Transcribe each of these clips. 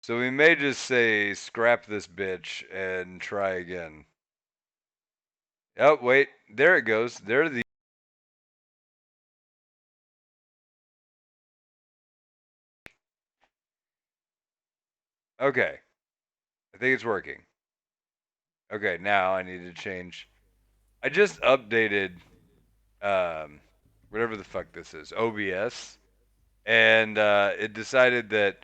So we may just say scrap this bitch and try again. Oh, wait. There it goes. There are the. Okay. I think it's working. Okay, now I need to change. I just updated um whatever the fuck this is, OBS, and it decided that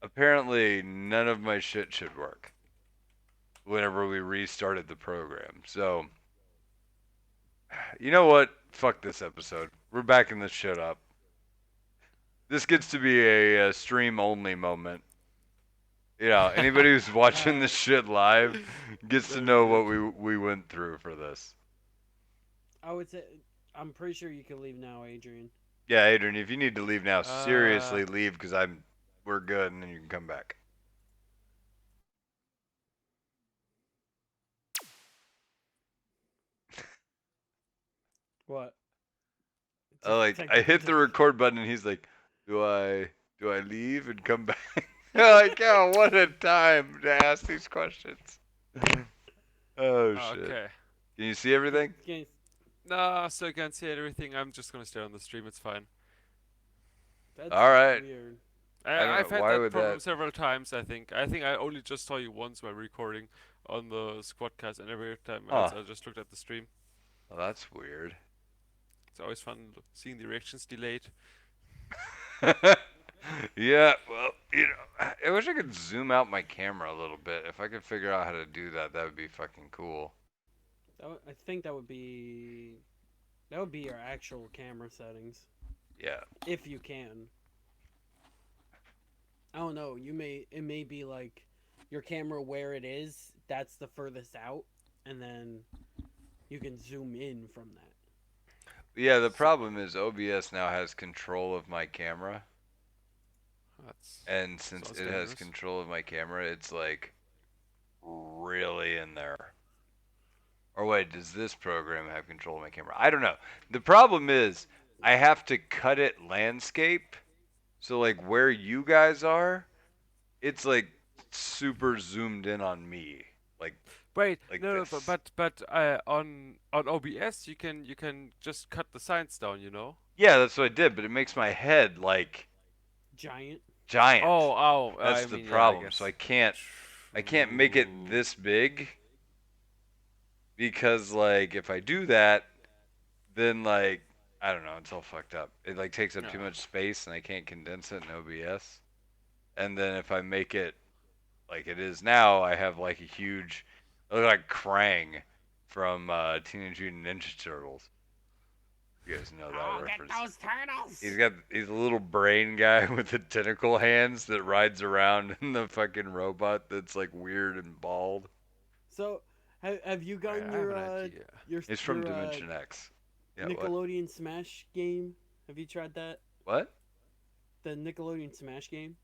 apparently none of my shit should work whenever we restarted the program. So, you know what? Fuck this episode. We're backing this shit up. This gets to be a stream only moment. You know, anybody who's watching this shit live gets to Very know good. what we went through for this. I would say I'm pretty sure you can leave now, Adrian. Yeah, Adrian, if you need to leave now, Uh, seriously leave because we're good and then you can come back. What? I hit the record button and he's like, do I leave and come back? Like, oh, what a time to ask these questions. Oh shit. okay. Can you see everything? No, so I can't see everything. I'm just gonna stay on the stream. It's fine. That's All right. weird. I don't I've know had why that would that. problem several times. I think I only just saw you once while recording on the squadcast, and every time else Huh. I just looked at the stream. Well, that's weird. It's always fun seeing the reactions delayed. Yeah, well, I wish I could zoom out my camera a little bit. If I could figure out how to do that, that would be fucking cool. I think that would be your actual camera settings Yeah. if you can. I don't know. It may be like your camera where it is. That's the furthest out, and then you can zoom in from that. Yeah, the problem is OBS now has control of my camera. That's And since sounds it has dangerous. control of my camera, it's like really in there. Or wait, does this program have control of my camera? I don't know. The problem is I have to cut it landscape. So like where you guys are, it's like super zoomed in on me. Like Wait, like no, no, this. on OBS you can just cut the signs down, you know. Yeah, that's what I did, but it makes my head like Giant. giant. Oh, oh, That's I the mean, yeah, I problem. So guess. I can't make it True. this big because like if I do that, then like I don't know, it's all fucked up. It like takes up too Yeah. much space and I can't condense it in OBS. And then if I make it like it is now, I have like a huge I look like Krang from Teenage Mutant Ninja Turtles. You guys know that Oh, get reference. those turtles! He's a little brain guy with the tentacle hands that rides around in the fucking robot that's like weird and bald. So, have you gotten I have an idea. your He's from your Dimension X. Yeah, what? Nickelodeon Smash game? Have you tried that? What? The Nickelodeon Smash game?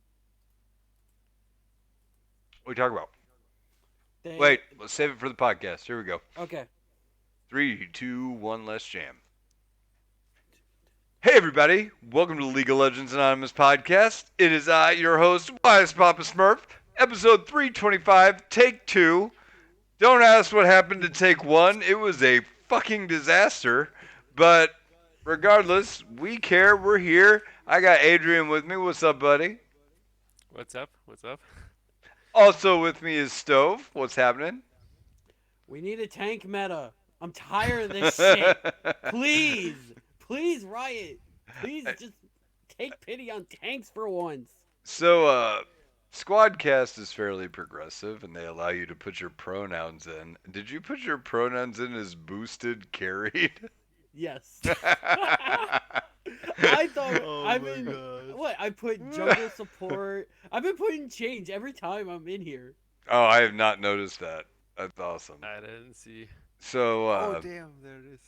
What are we talking about? They Wait, let's save it for the podcast. Here we go. okay. Three, two, one, let's jam. Hey everybody, welcome to League of Legends Anonymous podcast. It is I, your host, Wise Papa Smurf, episode 325, take 2. Don't ask what happened to take 1, it was a fucking disaster, but regardless, we care, we're here. I got Adrian with me, what's up buddy? What's up? What's up? Also with me is Stove, what's happening? We need a tank meta. I'm tired of this shit. Please, please, Riot. Please just take pity on tanks for once. So, Squadcast is fairly progressive, and they allow you to put your pronouns in. Did you put your pronouns in as boosted carried? Yes. I thought Oh I've my been god. what I put jungle support. I've been putting change every time I'm in here. Oh, I have not noticed that. That's awesome. I didn't see. So, Oh damn, there it is.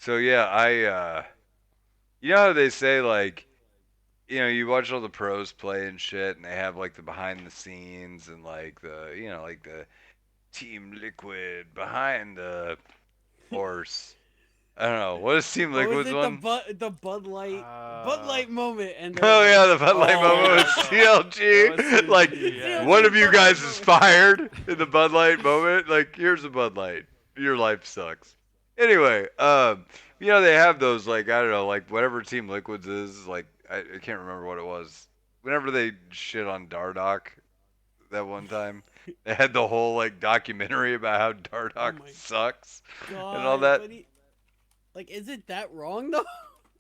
yeah, you know how they say like, you watch all the pros play and shit, and they have like the behind the scenes and like like the Team Liquid behind the horse. I don't know. What is Team What was Liquid's it? one? The Bud Light moment, and they're Oh like, yeah, the Bud Light Oh, moment with yeah, that was CLG. Like CLG, yeah. one of CLG you Bud Light guys is moment. fired in the Bud Light moment. Like here's a Bud Light. Your life sucks. Anyway, they have those like I don't know, like whatever Team Liquids is. Like I can't remember what it was. Whenever they shit on Dardock that one time, they had the whole like documentary about how Oh Dardock my sucks and all god! that. But is it that wrong though? Are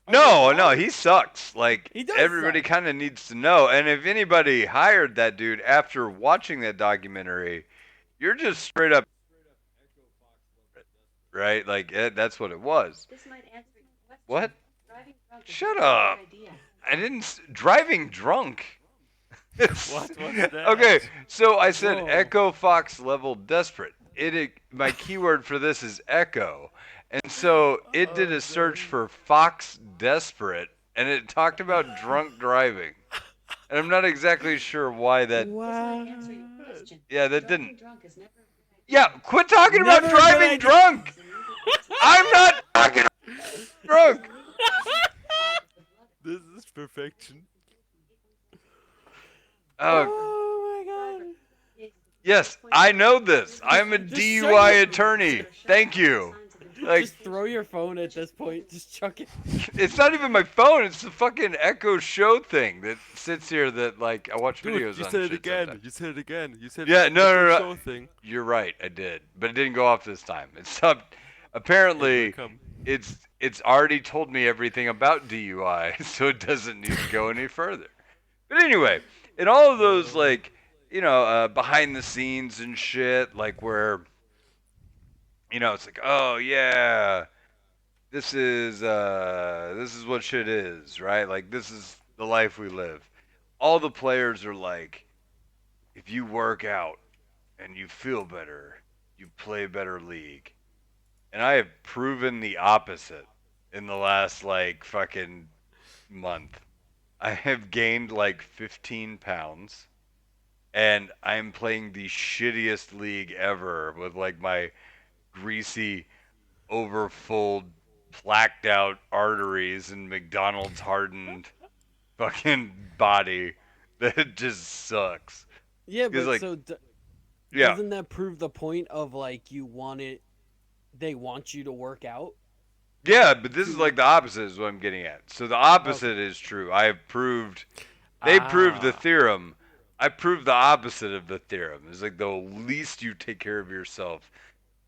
they No, no, wrong? he sucks. Like He does everybody suck. kind of needs to know. And if anybody hired that dude after watching that documentary, you're just straight up right. Like that's what it was. What? Shut up. I didn't driving drunk. What was Okay, that? so I said Whoa. Echo Fox level desperate. My keyword for this is Echo, and so it did Oh a search god. for Fox desperate, and it talked about drunk driving. And I'm not exactly sure why that. Wow. Yeah, that didn't. Yeah, quit talking about Never a good driving idea. drunk. I'm not talking drunk. This is perfection. Oh, Oh my god. yes, I know this. Just, I'm a just shut DUI your. attorney. Thank you. Like, Just throw your phone at this point. Just chuck it. it's not even my phone. It's the fucking Echo Show thing that sits here that, like, I watch Dude, videos you on said it shit again. sometimes. You said it again. You said Yeah, no, Echo no, no. Show thing. You're right. I did. But it didn't go off this time. It stopped. It will Apparently, come. it's already told me everything about DUI, so it doesn't need to go any further. But anyway, in all of those like behind the scenes and shit, like where it's like, oh yeah, this is what shit is, right? Like this is the life we live. All the players are like, if you work out and you feel better, you play better league. And I have proven the opposite in the last like fucking month. I have gained like 15 pounds and I'm playing the shittiest league ever with like my greasy, overfull, plaqued out arteries and McDonald's hardened fucking body that just sucks. Yeah, Because but like, so yeah, doesn't that prove the point of like you want it? They want you to work out yeah, but this is to. like the opposite is what I'm getting at. So the Okay. opposite is true. I have proved they proved the Ah. theorem. I proved the opposite of the theorem. It's like the least you take care of yourself,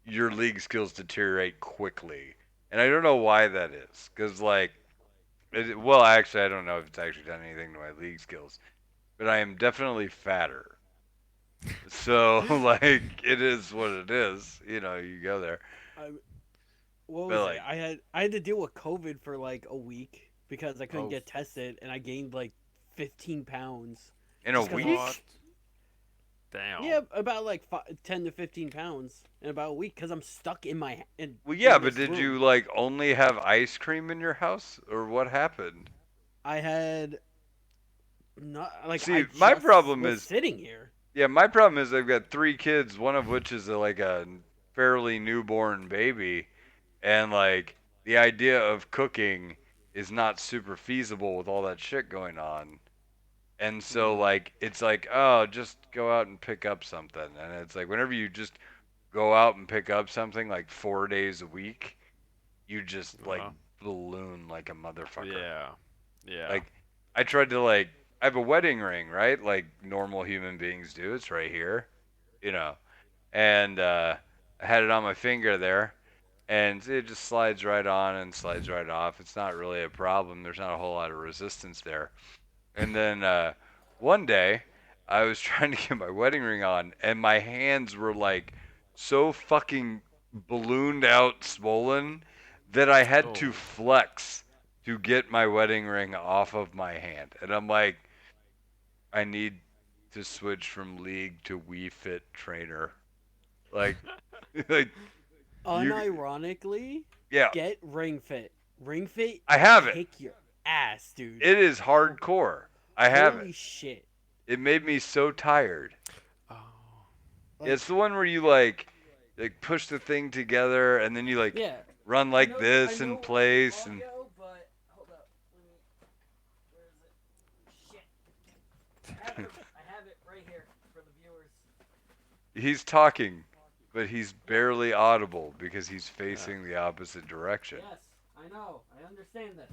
your league skills deteriorate quickly. And I don't know why that is. Because, like, well, actually, I don't know if it's actually done anything to my league skills. But I am definitely fatter. So, like, it is what it is. You go there. I, what But, was it? like, I had to deal with COVID for like a week because I couldn't Oh, get tested, and I gained like 15 pounds in a just because I'm. what? week? Damn. Yeah, about like 10 to 15 pounds in about a week because I'm stuck Well, yeah, in but this did you, room. like, only have ice cream in your house? Or what happened? I had not like I See, my just problem was is sitting here. Yeah, my problem is I've got three kids, one of which is like a fairly newborn baby, and like the idea of cooking is not super feasible with all that shit going on. And so Mm, like it's like, oh, just go out and pick up something. And it's like whenever you just go out and pick up something like 4 days a week, you just like Well, balloon like a motherfucker. yeah. Yeah. Like I tried to like I have a wedding ring, right? Like normal human beings do. It's right here, you know. And I had it on my finger there, and it just slides right on and slides right off. It's not really a problem. There's not a whole lot of resistance there. And then one day, I was trying to get my wedding ring on, and my hands were like so fucking ballooned out, swollen, that I had to Oh. flex to get my wedding ring off of my hand. And I'm like, I need to switch from League to Wii Fit Trainer. Like, like you, unironically, yeah, get Ring Fit. Ring Fit I will have it. kick your ass, dude. It is hardcore. I have it. Holy shit! It made me so tired. Oh. Like It's the one where you like push the thing together and then you like yeah, run I like know, I this in know we're on place, and audio, but hold up. Let me. Where is it? Shit. I have it right here for the viewers. he's talking, but he's Yeah. barely audible because he's Yeah. facing the opposite direction. Yes, I know. I understand this.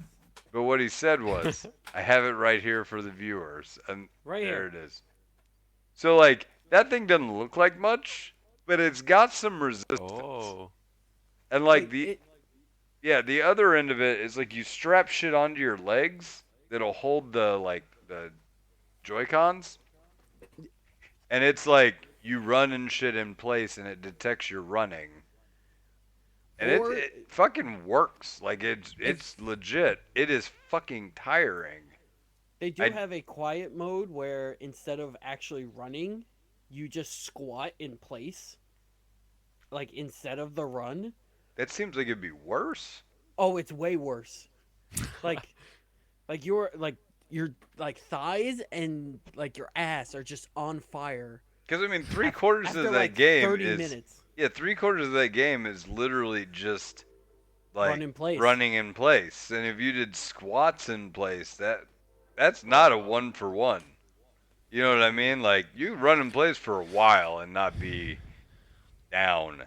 But what he said was, I have it right here for the viewers, and Right there here. it is. So like that thing doesn't look like much, but it's got some resistance. Oh. And like Like the it. yeah, the other end of it is like you strap shit onto your legs that'll hold the Joy-Cons, and it's like you run and shit in place and it detects you're running. And Or it fucking works. Like if it's legit. It is fucking tiring. they do I have a quiet mode where instead of actually running, you just squat in place, like instead of the run. that seems like it'd be worse. Oh, it's way worse. Like like your like thighs and like your ass are just on fire Because I mean, three quarters after of that like game 30 is minutes. yeah, three quarters of that game is literally just Run like in place. running in place. And if you did squats in place, that's not a one for one. You know what I mean? Like you run in place for a while and not be down.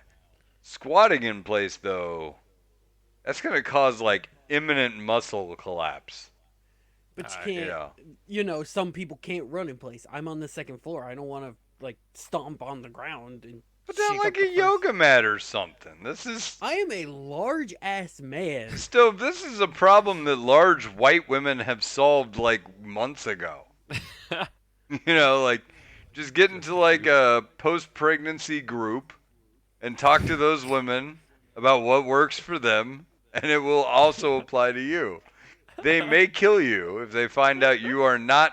Squatting in place though, that's gonna cause like imminent muscle collapse. But you You can't, know. some people can't run in place. I'm on the second floor. I don't want to like stomp on the ground and Put down shake like up the a first. yoga mat or something. This is I am a large ass man. Stove, this is a problem that large white women have solved like months ago. Like just get Just into a like few. a post pregnancy group and talk to those women about what works for them, and it will also apply to you. They may kill you if they find out you are not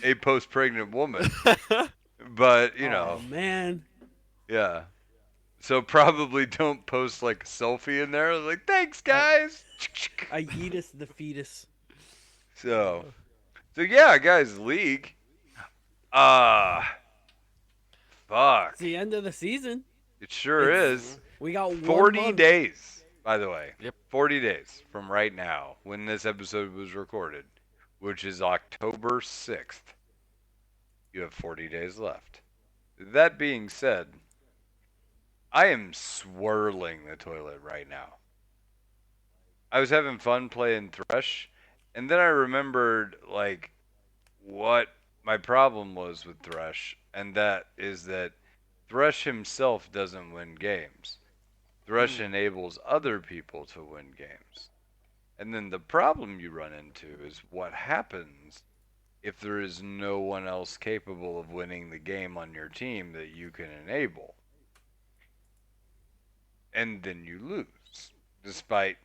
a post pregnant woman, but Oh man, yeah. So probably don't post like a selfie in there like thanks I guys. I eatus the fetus. So so yeah, guys, League. Uh It's fuck. the end of the season. It sure It's is. Mhm. we got 40 1 month. days, by the way. Yep. 40 days from right now when this episode was recorded, which is October 6th. You have 40 days left. That being said, I am swirling the toilet right now. I was having fun playing Thresh, and then I remembered, like, what my problem was with Thresh, and that is that Thresh himself doesn't win games. Thresh Hmm. enables other people to win games. And then the problem you run into is what happens if there is no one else capable of winning the game on your team that you can enable. And then you lose, despite,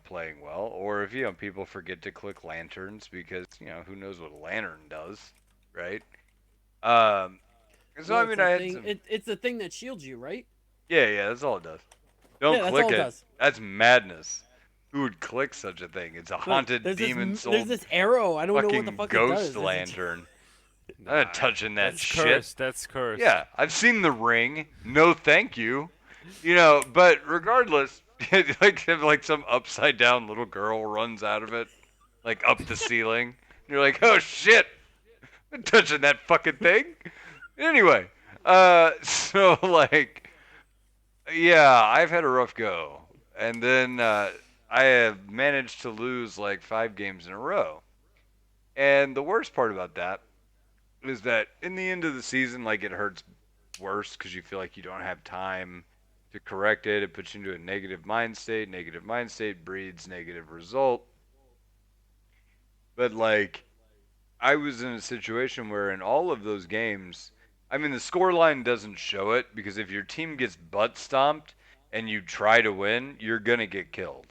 playing well. Or if, people forget to click lanterns because, who knows what a lantern does, right? Um, so, No, I it's mean, a I had thing. some. It's a thing that shields you, right? Yeah, that's all it does. Don't Yeah, that's all click it it. does. That's madness. Who would click such a thing? It's a Look, haunted there's this demon there's soul this arrow. I don't know what the fucking fuck it ghost does. lantern. I'm not Nah, touching that that's shit. cursed. That's cursed. Yeah, I've seen the ring. No, thank you. But regardless, like some upside down little girl runs out of it, like up the ceiling. You're like, oh shit, I'm touching that fucking thing. Anyway, so like, yeah, I've had a rough go, and then I have managed to lose like 5 games in a row. And the worst part about that is that in the end of the season, like it hurts worse because you feel like you don't have time to correct it. It puts you into a negative mind state. Negative mind state breeds negative result. But like, I was in a situation where in all of those games, I mean, the score line doesn't show it because if your team gets butt stomped and you try to win, you're gonna get killed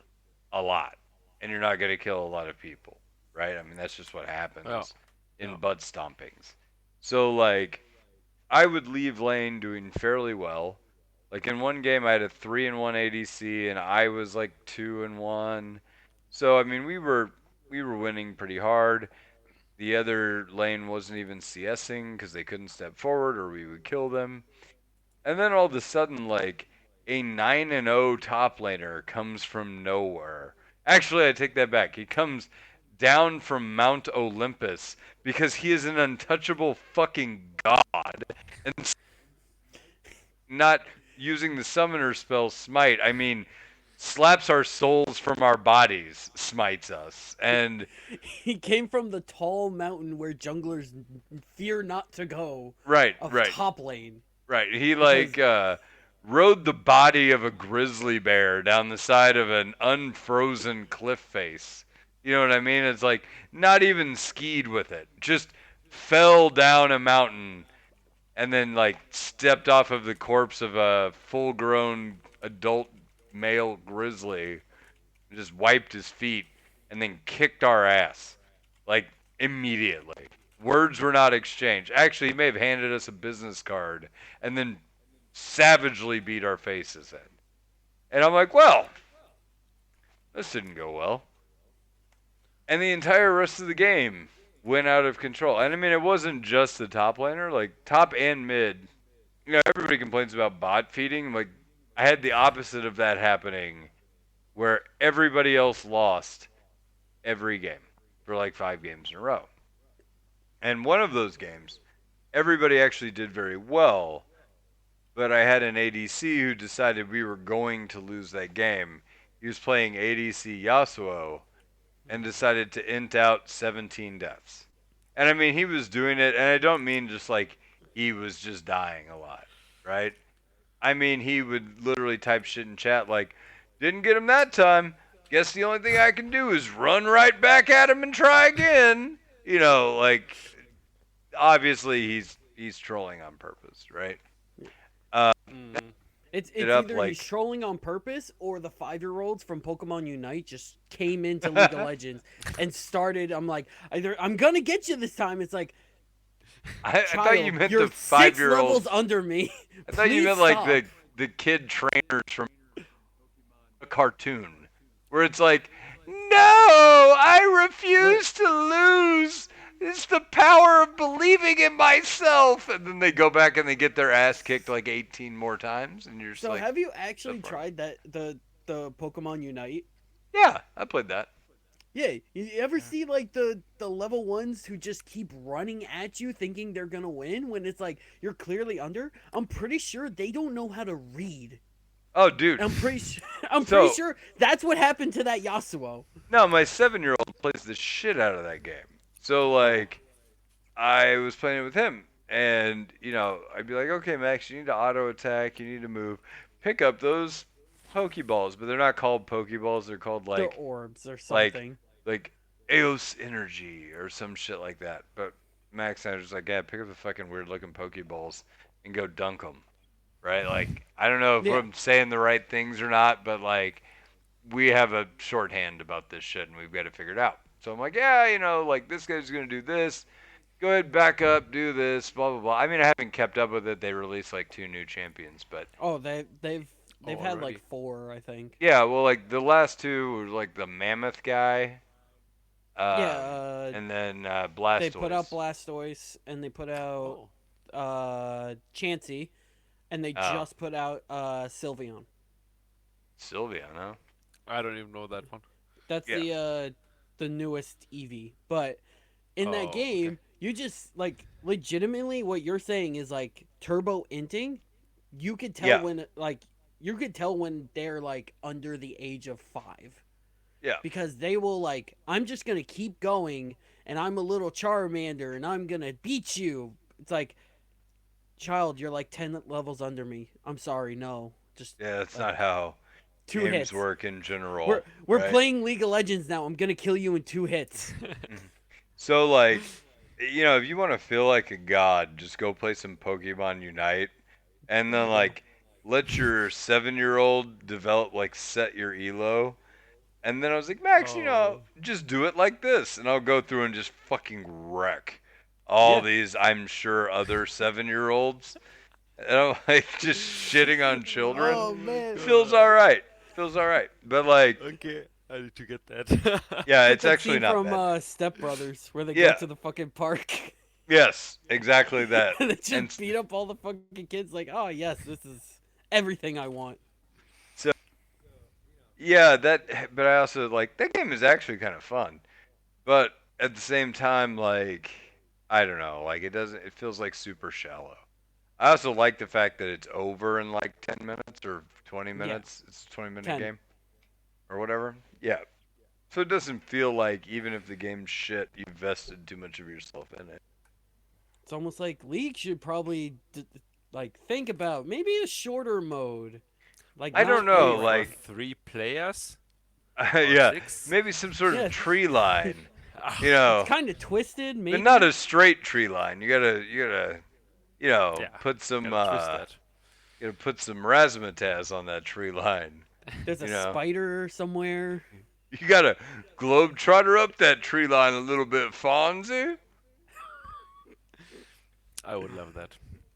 a lot, and you're not gonna kill a lot of people, right? I mean, that's just what Oh. happens in Oh. butt stompings. So like, I would leave lane doing fairly well. Like in one game, I had a 3-1 ADC, and I was like 2-1. So I mean, we were winning pretty hard. The other lane wasn't even CSing because they couldn't step forward, or we would kill them. And then all of a sudden, like a 9-0 top laner comes from nowhere. Actually, I take that back. He comes down from Mount Olympus because he is an untouchable fucking god. And not using the summoner spell smite, I mean slaps our souls from our bodies, smites us. And He came from the tall mountain where junglers fear not to go right, of right. top lane Right. He because rode the body of a grizzly bear down the side of an unfrozen cliff face. You know what I mean? It's like not even skied with it. Just fell down a mountain and then like stepped off of the corpse of a full-grown adult male grizzly, just wiped his feet and then kicked our ass like immediately. Words were not exchanged. Actually, he may have handed us a business card and then savagely beat our faces in. And I'm like, well, this didn't go well. And the entire rest of the game went out of control. And I mean, it wasn't just the top laner, like top and mid. You know, everybody complains about bot feeding. Like, I had the opposite of that happening where everybody else lost every game for like 5 games in a row. And one of those games, everybody actually did very well, but I had an ADC who decided we were going to lose that game. He was playing ADC Yasuo and decided to int out 17 deaths. And I mean, he was doing it, and I don't mean just like he was just dying a lot, right? I mean, he would literally type shit in chat like, didn't get him that time. Guess the only thing I can do is run right back at him and try again. You know, like obviously he's trolling on purpose, right? Uh, Mm. it it's up either he's like trolling on purpose or the 5-year-olds from Pokemon Unite just came into League of Legends and started. I'm like, either I'm gonna get you this time. It's like, I thought you child, meant you're the 6 levels 5-year-olds. under me. I thought you Please meant like stop. the kid trainers from a cartoon, where it's like, no, I refuse to lose. It's the power of believing in myself, and then they go back and they get their ass kicked like 18 more times, and you're just So like, have you so actually funny. tried that the Pokemon Unite? Yeah, I played that. Yeah, you ever see like the level ones who just keep running at you thinking they're gonna win when it's like you're clearly under? I'm pretty sure they don't know how to read. Oh, dude. I'm pretty So sure that's what happened to that Yasuo. no, my 7-year-old plays the shit out of that game. So Oh, like, I was playing it with him, and I'd be like, okay, Max, you need to auto attack, you need to move, pick up those Pokeballs, but they're not called Pokeballs, they're called they're orbs or like something. like Eos Energy or some shit like that. But Max and I was just like, yeah, pick up the fucking weird looking Pokeballs and go dunk them, right? Like, I don't know if Yeah. I'm saying the right things or not, but like, we have a shorthand about this shit and we've got to figure it out. So I'm like, yeah, like this guy's gonna do this. Go ahead, back up, do this, blah blah blah. I mean, I haven't kept up with it. They released like 2 new champions, but Oh, they've Oh, had like already. 4, I think. yeah, well, like the last two were like the Mammoth guy, Yeah, and then they put out Blastoise. Blastoise and they put out Oh. Chansey and they Oh, just put out Sylveon. Sylveon, huh? I don't even know that one. That's Yeah, the newest Eevee. But in that Oh, okay. game, you just like legitimately what you're saying is like turbo inting. You could tell yeah, when like you could tell when they're like under the age of 5 yeah. because they will like I'm just going to keep going and I'm a little Charmander and I'm going to beat you. It's like, child, you're like 10 levels under me. I'm sorry, no. Just Yeah, that's like not how 2 games hits. work in We're general, we're right? playing League of Legends now. I'm going to kill you in 2 hits. Mhm. So like, if you want to feel like a god, just go play some Pokemon Unite, and then Yeah. like let your 7-year-old develop like set your elo. And then I was like, Max, Oh. just do it like this, and I'll go through and just fucking wreck all Yeah. these, I'm sure, other 7-year-olds. And I'm like, just shitting on children. Oh Oh my man. Feels all god. right. Feels all right. But like, Okay, I need to get that. yeah, It's like it's that actually scene not from bad. Step Brothers where they go Yeah. to the fucking park Yes. Exactly that. and they And just beat up all the fucking kids. Like, oh yes, this is everything I want. yeah, that. But I also like that game is actually kind of fun. But at the same time, like I don't know, like it doesn't. It feels like super shallow. I also like the fact that it's over in like 10 minutes or 20 Yeah, minutes. It's a 20-minute 10. game or whatever. Yeah. So it doesn't feel like even if the game's shit, you vested too much of yourself in it. It's almost like League should probably like think about maybe a shorter mode, like I don't not Maybe know, like for like 3 players or yeah, 6. maybe some sort of yeah. tree line, you It's know, kind of twisted, but not maybe. a straight tree line. You gotta, Yeah, put some gotta twist that. you gotta put some razzmatazz on that tree line. There's a You know, spider somewhere. you gotta globetrotter up that tree line a little bit, Fonzie. I would love that.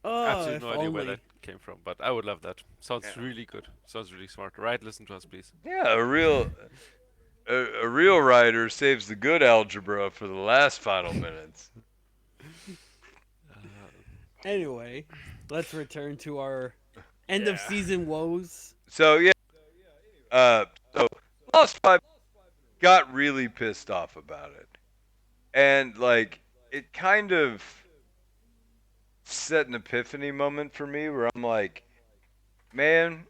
Oh, Absolutely if no idea where only. that came from, but I would love that. Sounds Yeah, really good. Sounds really smart. Right, listen to us, please. yeah, a real writer saves the good algebra for the last final minutes. Anyway, let's return to our end of Yeah. season woes. So yeah, so Lost Five got really pissed off about it, and like it kind of set an epiphany moment for me where I'm like, man,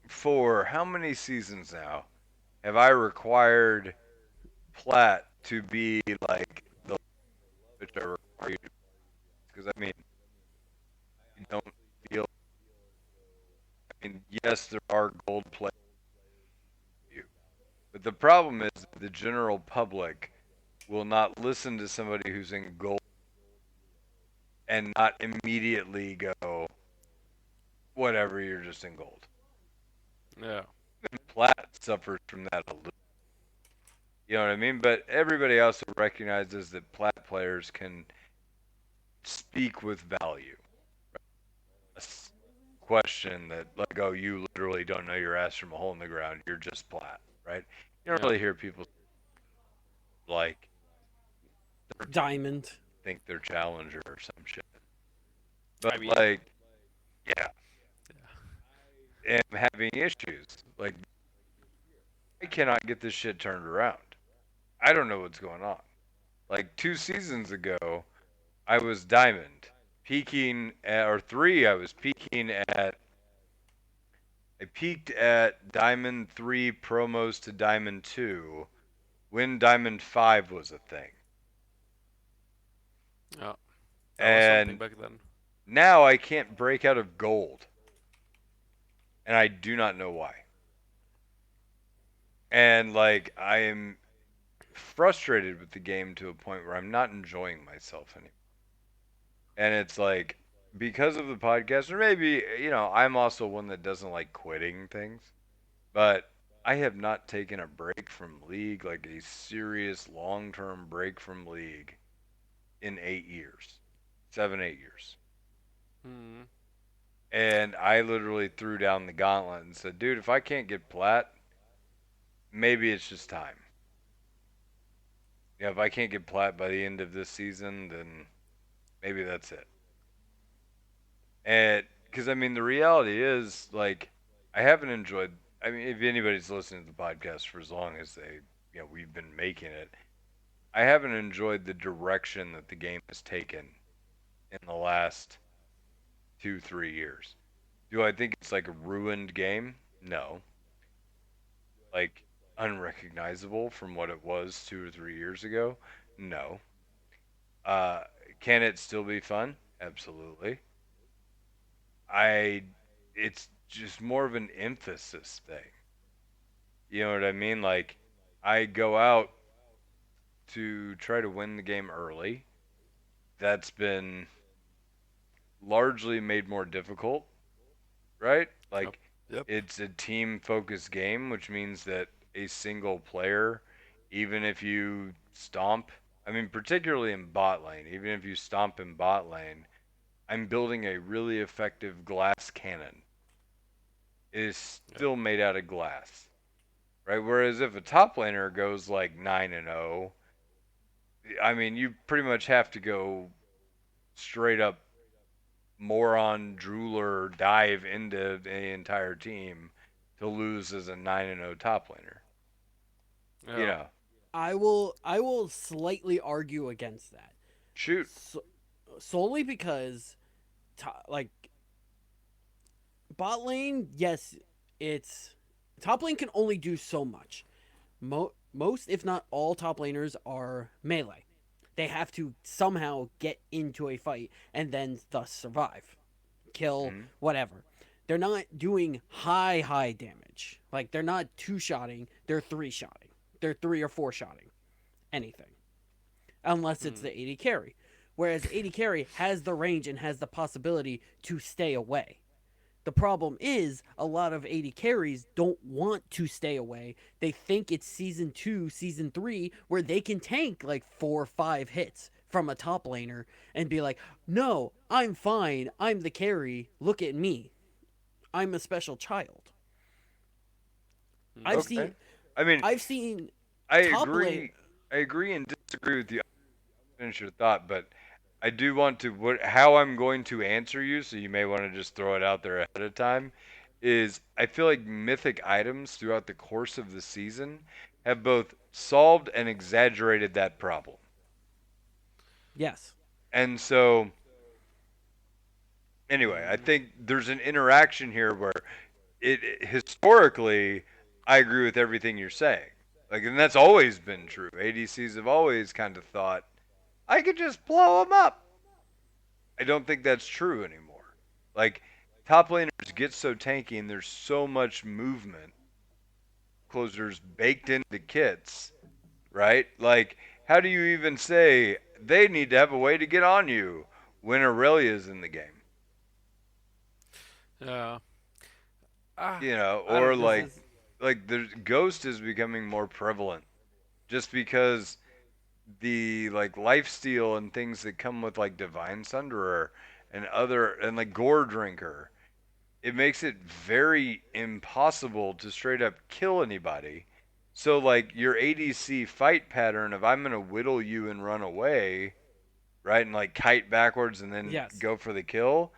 for how many seasons now have I required Platt to be like the which I require you to? Because I mean, you don't feel. I mean, yes, there are gold players, but the problem is the general public will not listen to somebody who's in gold and not immediately go, whatever, you're just in gold. Yeah. Platt suffers from that a little. You know what I mean? But everybody also recognizes that Platt players can speak with value. A question that, like, oh, you literally don't know your ass from a hole in the ground. You're just Platt, right? You don't Yeah. really hear people like Diamond. think they're Challenger or some shit. I But, mean, like, yeah, am having issues. Like, I cannot get this shit turned around. I don't know what's going on. Like 2 seasons ago, I was diamond, peaking at, or three. I was peaking at. I peaked at diamond three promos to diamond two when diamond five was a thing, yeah. That was something and back then. now I can't break out of gold, and I do not know why. And like I am frustrated with the game to a point where I'm not enjoying myself anymore. And it's like because of the podcast, or maybe I'm also one that doesn't like quitting things. But I have not taken a break from League, like a serious long term break from League, in 8 years, 7, 8 years. Hmm. And I literally threw down the gauntlet and said, dude, if I can't get plat, maybe it's just time. Yeah, if I can't get plat by the end of this season, then maybe that's it. And because I mean, the reality is, like, I haven't enjoyed. I mean, if anybody's listening to the podcast for as long as we've been making it, I haven't enjoyed the direction that the game has taken in the last 2, 3 years. Do I think it's like a ruined game? No. Like unrecognizable from what it was 2 or 3 years ago? No. Uh, can it still be fun? Absolutely. I. It's just more of an emphasis thing. You know what I mean? Like, I go out to try to win the game early. That's been largely made more difficult, right? Yep. Like Yep. it's a team focused game, which means that a single player, even if you stomp, I mean, particularly in bot lane, even if you stomp in bot lane, I'm building a really effective glass cannon. It is Yep. still made out of glass, right? Whereas if a top laner goes like 9-0, I mean, you pretty much have to go straight up moron drooler dive into the entire team to lose as a 9-0 top laner. You Yeah. know, I will slightly argue against that. shoot. So, solely because like bot lane, yes, it's top lane can only do so much. Most, if not all, top laners are melee. They have to somehow get into a fight and then thus survive, kill, Mhm. whatever. They're not doing high damage. Like they're not two shotting, they're three shotting. They're three or four shotting anything, unless it's Hmm. the AD carry. Whereas AD carry has the range and has the possibility to stay away. The problem is a lot of AD carries don't want to stay away. They think it's season 2, season 3 where they can tank like 4 or 5 hits from a top laner and be like, "No, I'm fine. I'm the carry. Look at me. I'm a special child." Hmm. I've seen Okay. I mean, I've seen I top lane. agree. I agree and disagree with you. Finish your thought, but I do want to how I'm going to answer you, so you may want to just throw it out there ahead of time. Is I feel like mythic items throughout the course of the season have both solved and exaggerated that problem. Yes. And so, anyway, I Hmm. think there's an interaction here where historically, I agree with everything you're saying. Like, and that's always been true. ADCs have always kind of thought I could just blow them up. I don't think that's true anymore. Like, top laners get so tanky and there's so much movement, closers baked into the kits, right? Like, how do you even say they need to have a way to get on you when Aurelia's in the game? Yeah. Ah, I Or don't This know. like there's Ghost is becoming more prevalent just because the like lifesteal and things that come with like Divine Sunderer and other and like Gore Drinker, it makes it very impossible to straight up kill anybody. So like your ADC fight pattern of I'm gonna whittle you and run away, right, and like kite backwards and then yes. go for the kill,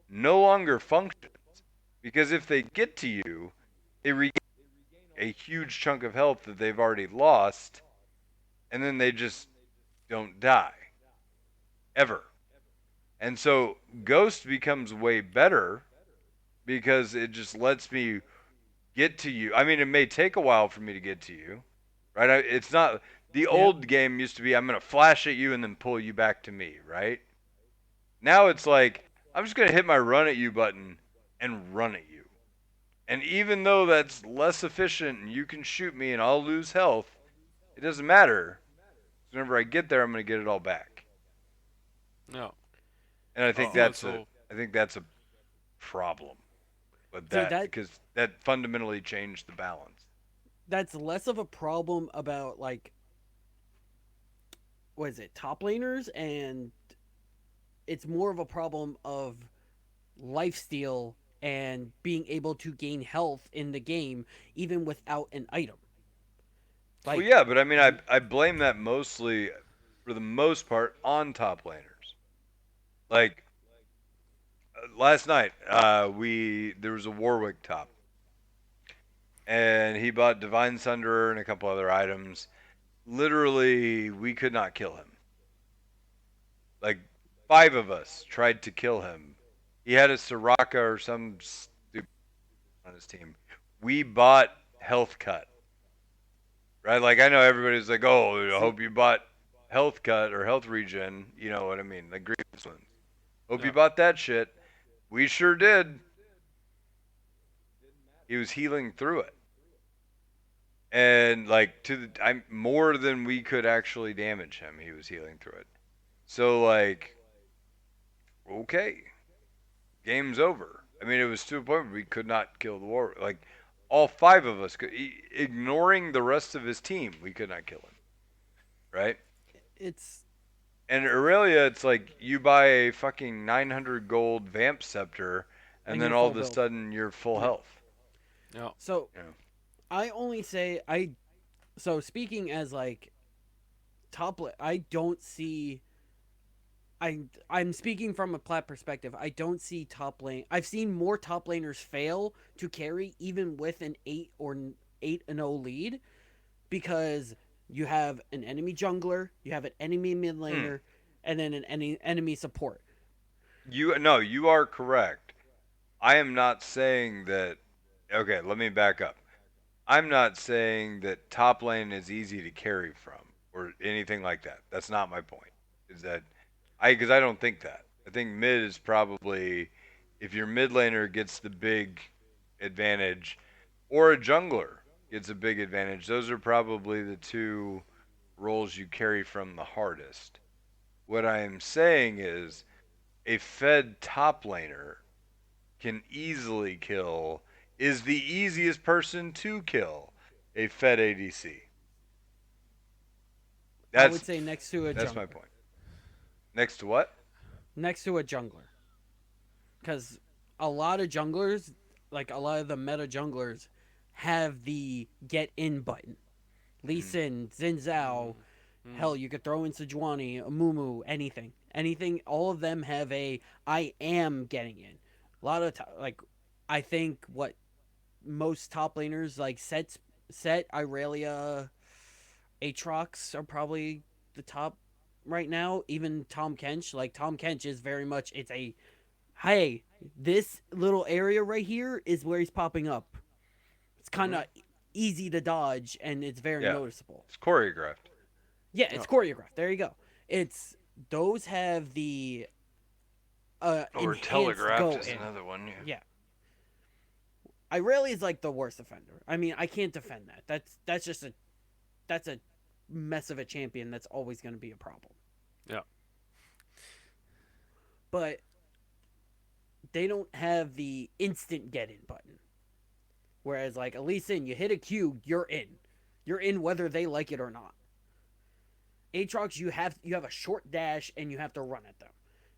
no longer functions because if they get to you, they regain a huge chunk of health that they've already lost, and then they just don't die ever. And so Ghost becomes way better because it just lets me get to you. I mean, it may take a while for me to get to you, right? It's not the Yeah. old game used to be I'm going to flash at you and then pull you back to me, right? Now it's like I'm just going to hit my run at you button and run at you. And even though that's less efficient and you can shoot me and I'll lose health, it doesn't matter. Whenever I get there, I'm going to get it all back. No. And So I think that's a problem with So that because that fundamentally changed the balance. that's less of a problem about like what is it, top laners, and it's more of a problem of lifesteal and being able to gain health in the game even without an item. Well, Like yeah, but I mean, I blame that mostly, for the most part, on top laners. Like last night, we there was a Warwick top, and he bought Divine Sunderer and a couple other items. Literally, we could not kill him. Like 5 of us tried to kill him. He had a Soraka or some stupid on his team. We bought health cut, right? Like I know everybody's like, "Oh, I see hope you bought health cut or health regen." You know what I mean? Like grievous ones. Hope you yeah. bought that shit. We sure did. He was healing through it, and like I'm more than we could actually damage him. He was healing through it. So like, okay, game's over. I mean, it was to a point where we could not kill the war. Like, all 5 of us could, ignoring the rest of his team, we could not kill him. Right? it's And Aurelia, it's like you buy a fucking 900 gold vamp scepter, and and then you're all full of a build. sudden you're full Yeah. health. Yeah. So You know? I only say I so speaking as like I don't see I'm speaking from a plat perspective. I don't see top lane. I've seen more top laners fail to carry even with an 8-0 lead because you have an enemy jungler, you have an enemy mid Hmm. laner, and then an enemy support. You no, you are correct. I am not saying that. Okay, let me back up. I'm not saying that top lane is easy to carry from or anything like that. That's not my point. Is that because I don't think that. I think mid is probably if your mid laner gets the big advantage or a jungler gets a big advantage, those are probably the two roles you carry from the hardest. What I am saying is a fed top laner can easily kill, is the easiest person to kill a fed ADC. I would That's say next to a that's my jungler. point. Next to what? Next to a jungler. Because a lot of junglers, like a lot of the meta junglers, have the get in button. Lee Mm-hmm. Sin, Xin Zhao, Mm. hell, Mm. you could throw in Sejuani, Amumu, anything. Anything, all of them have a I am getting in. A lot of, like, I think what most top laners, like Set, Irelia, Aatrox are probably the top right now. Even Tom Kench, like, Tom Kench is very much, it's a, hey, this little area right here is where he's popping up. It's kind Mm-hmm. of easy to dodge and it's very Yeah, noticeable. it's choreographed. Yeah, Yeah. it's choreographed. There you go. It's those have the Or enhanced telegraphed go is in. another one. Yeah. Yeah. I really is like the worst offender. I mean, I can't defend that. That's just a that's a mess of a champion that's always going to be a problem. Yeah. But they don't have the instant get in button. Whereas like at least in you hit a Q, you're in. You're in whether they like it or not. Aatrox, you have a short dash and you have to run at them.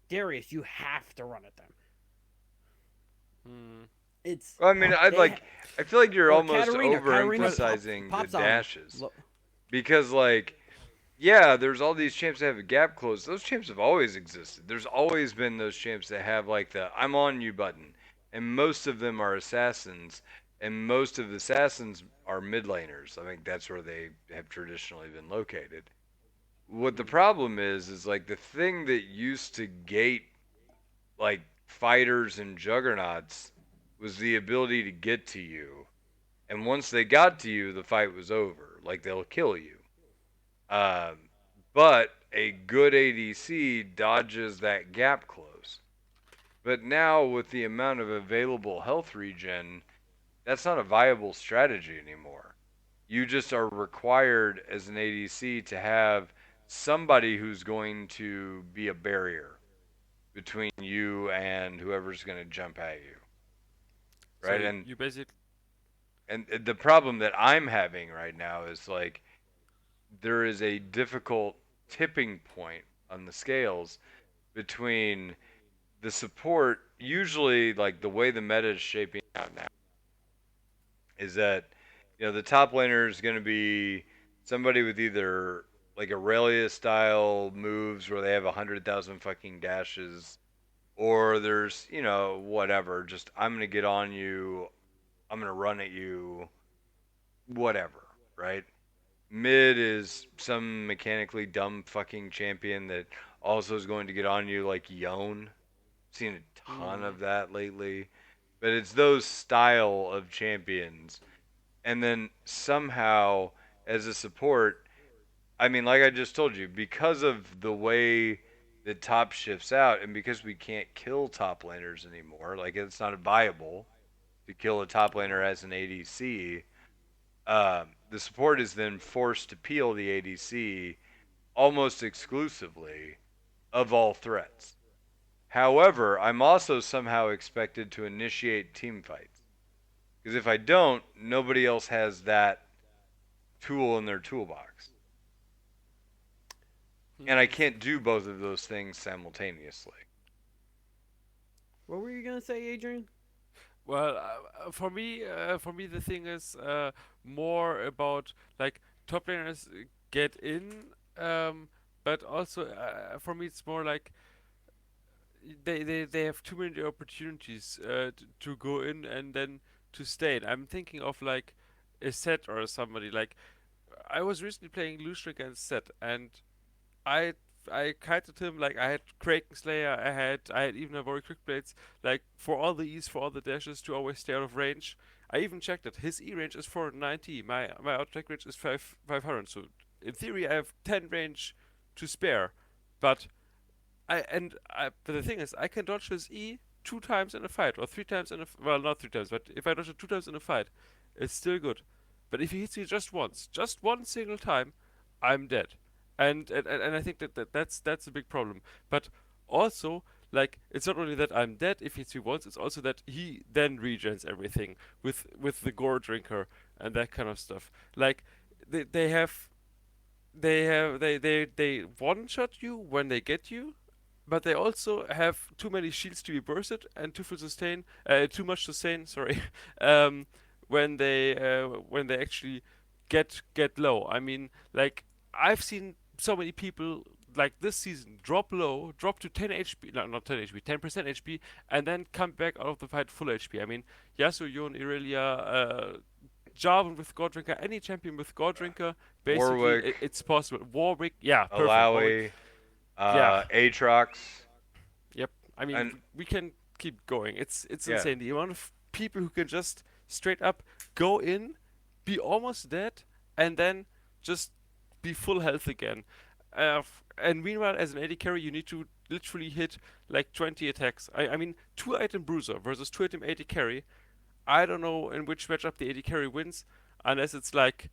Darius, you have to run at them. Mm. It's Well, I mean, I'd they like. I feel like you're or almost Katarina Well, overemphasizing the pops on. dashes because, like, yeah, there's all these champs that have a gap close. Those champs have always existed. There's always been those champs that have like the "I'm on you" button, and most of them are assassins, and most of the assassins are mid laners. I think that's where they have traditionally been located. What the mm. problem is like the thing that used to gate like fighters and juggernauts was the ability to get to you. And once they got to you, the fight was over. Like they'll kill you. Um, but a good ADC dodges that gap close. But now with the amount of available health regen, that's not a viable strategy anymore. You just are required as an ADC to have somebody who's going to be a barrier between you and whoever's going to jump at you, So right? And you basically. and the problem that I'm having right now is like there is a difficult tipping point on the scales between the support. Usually, like the way the meta is shaping out now is that the top laner is going to be somebody with either like Aurelia style moves where they have 100,000 fucking dashes, or there's whatever. Just I'm going to get on you. I'm going to run at you. Whatever, right? Mid is some mechanically dumb fucking champion that also is going to get on you like Yone. Seen a ton Mm. of that lately. But it's those style of champions. And then somehow as a support, I mean like I just told you, because of the way the top shifts out and because we can't kill top laners anymore, like it's not viable to kill a top laner as an ADC. The support is then forced to peel the ADC almost exclusively of all threats. However, I'm also somehow expected to initiate team fights. Because if I don't, nobody else has that tool in their toolbox. And I Mm. can't do both of those things simultaneously. What were you gonna say, Adrian? Well, for me, the thing is more about like top laners get in, but also for me, it's more like they have too many opportunities to go in and then to stay. And I'm thinking of like a set or somebody. Like I was recently playing Lucian against Set, and I I kited him like I had Kraken Slayer, I had even Avoid Quick Blades, like for all the E's, for all the dashes to always stay out of range. I even checked it. His E range is 490. My out attack range is 500. So in theory I have 10 range to spare. But but the thing is, I can dodge his E 2 times in a fight, or 3 times in a well, not 3 times, but if I dodge it 2 times in a fight, it's still good. But if he hits me just once, just one single time, I'm dead. And I think that's a big problem. But also, like, it's not only that I'm dead if he hits me once, it's also that he then regens everything with the gore drinker and that kind of stuff. Like, they have they one shot you when they get you, but they also have too many shields to be bursted and too much sustain. Sorry, um, when they actually get low. I mean, like I've seen so many people like this season drop low, drop to 10 HP, no, not 10 HP, 10% HP, and then come back out of the fight full HP. I mean, Yasuo, Irelia, Jarvan with Godrinker, any champion with Godrinker, basically Warwick, it's possible. Warwick, yeah, perfect. Warwick, Alawi, yeah, Aatrox, yep. I mean, and we can keep going. It's yeah. insane the amount of people who can just straight up go in, be almost dead, and then just be full health again. And meanwhile, as an AD carry, you need to literally hit like 20 attacks. I mean, 2 item bruiser versus 2 item AD carry. I don't know in which matchup the AD carry wins, unless it's like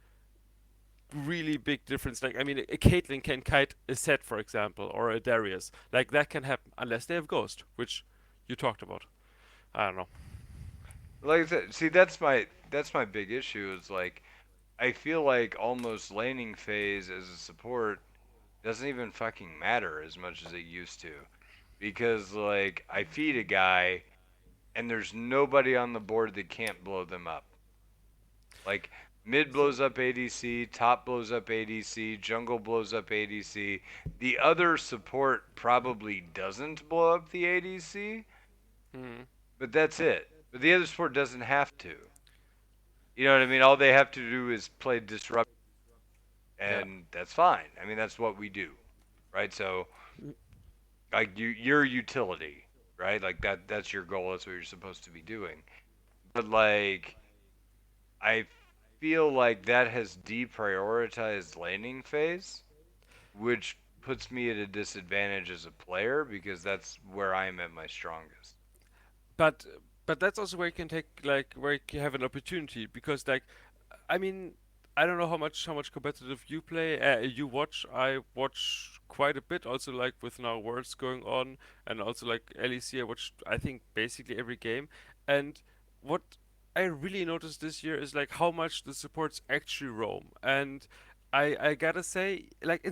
really big difference. Like, I mean, a Caitlyn can kite a set, for example, or a Darius. Like, that can happen, unless they have Ghost, which you talked about. I don't know. Like I said, see that's my big issue is like I feel like almost laning phase as a support doesn't even fucking matter as much as it used to. Because like I feed a guy and there's nobody on the board that can't blow them up. Like mid So blows up ADC, top blows up ADC, jungle blows up ADC. The other support probably doesn't blow up the ADC, Hmm. but that's it. But the other support doesn't have to. You know what I mean? All they have to do is play disrupt, Yeah. and that's fine. I mean, that's what we do, right? So, like your utility, right? Like that's your goal. That's what you're supposed to be doing. But like, I feel like that has deprioritized laning phase, which puts me at a disadvantage as a player because that's where I'm at my strongest. But but that's also where you can take like where you have an opportunity because like I mean I don't know how much competitive you play you watch. I watch quite a bit also like with now Worlds going on and also like LEC. I watched I think basically every game. And what I really noticed this year is like how much the supports actually roam. And I gotta say like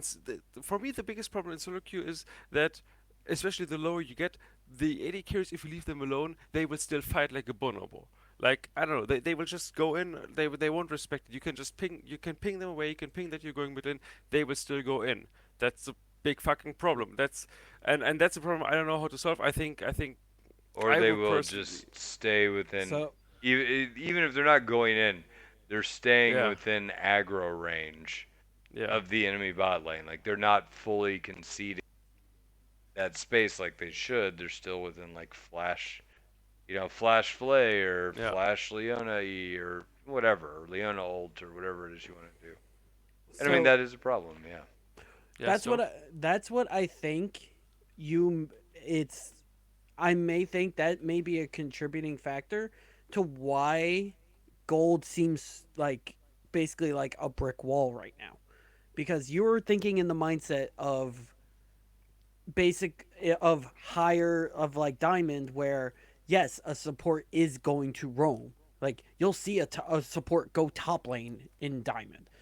for me the biggest problem in solo queue is that especially the lower you get, the AD carries, if you leave them alone, they will still fight like a bonobo. Like I don't know, they will just go in. They won't respect it. You can just ping. You can ping them away. You can ping that you're going within. They will still go in. That's a big fucking problem. And that's a problem I don't know how to solve. I think Or I they would will personally, just stay within, so even if they're not going in, they're staying yeah, within aggro range yeah, of the enemy bot lane. Like they're not fully conceding that space like they should. They're still within like flash, flash flay or yeah, flash Leona E or whatever, or Leona ult or whatever it is you want to do. And I mean so that is a problem, yeah. yeah. So that's what I think you it's I may think that may be a contributing factor to why gold seems like basically like a brick wall right now because you're thinking in the mindset of basic of higher of like diamond where yes a support is going to roam like you'll see a support go top lane in diamond mm,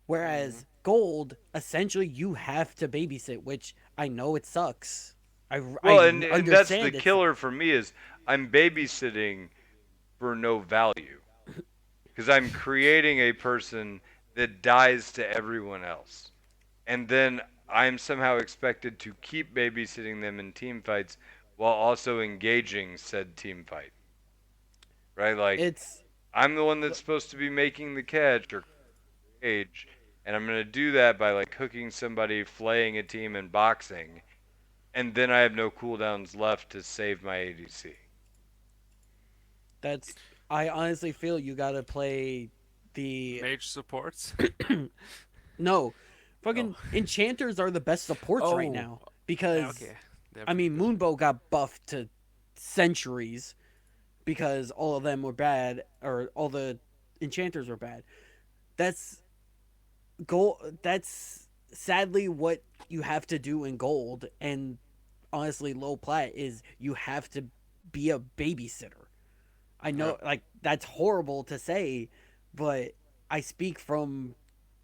whereas gold essentially you have to babysit which I know it sucks Well, I and that's the understand it's killer for me is I'm babysitting for no value because I'm creating a person that dies to everyone else. And then I'm somehow expected to keep babysitting them in team fights while also engaging said team fight, right? Like It's I'm the one that's supposed to be making the catch or cage, and I'm gonna do that by like hooking somebody, flaying a team, and boxing, and then I have no cooldowns left to save my ADC. that's I honestly feel you gotta play the Mage supports. no, Oh. fucking enchanters are the best supports right Oh. now Yeah, because okay. They're I pretty mean good. Moonbow got buffed to centuries because all of them were bad or all the enchanters were bad. That's gold. That's sadly what you have to do in gold, and honestly, low plat is you have to be a babysitter. I Yeah. know, like that's horrible to say, but I speak from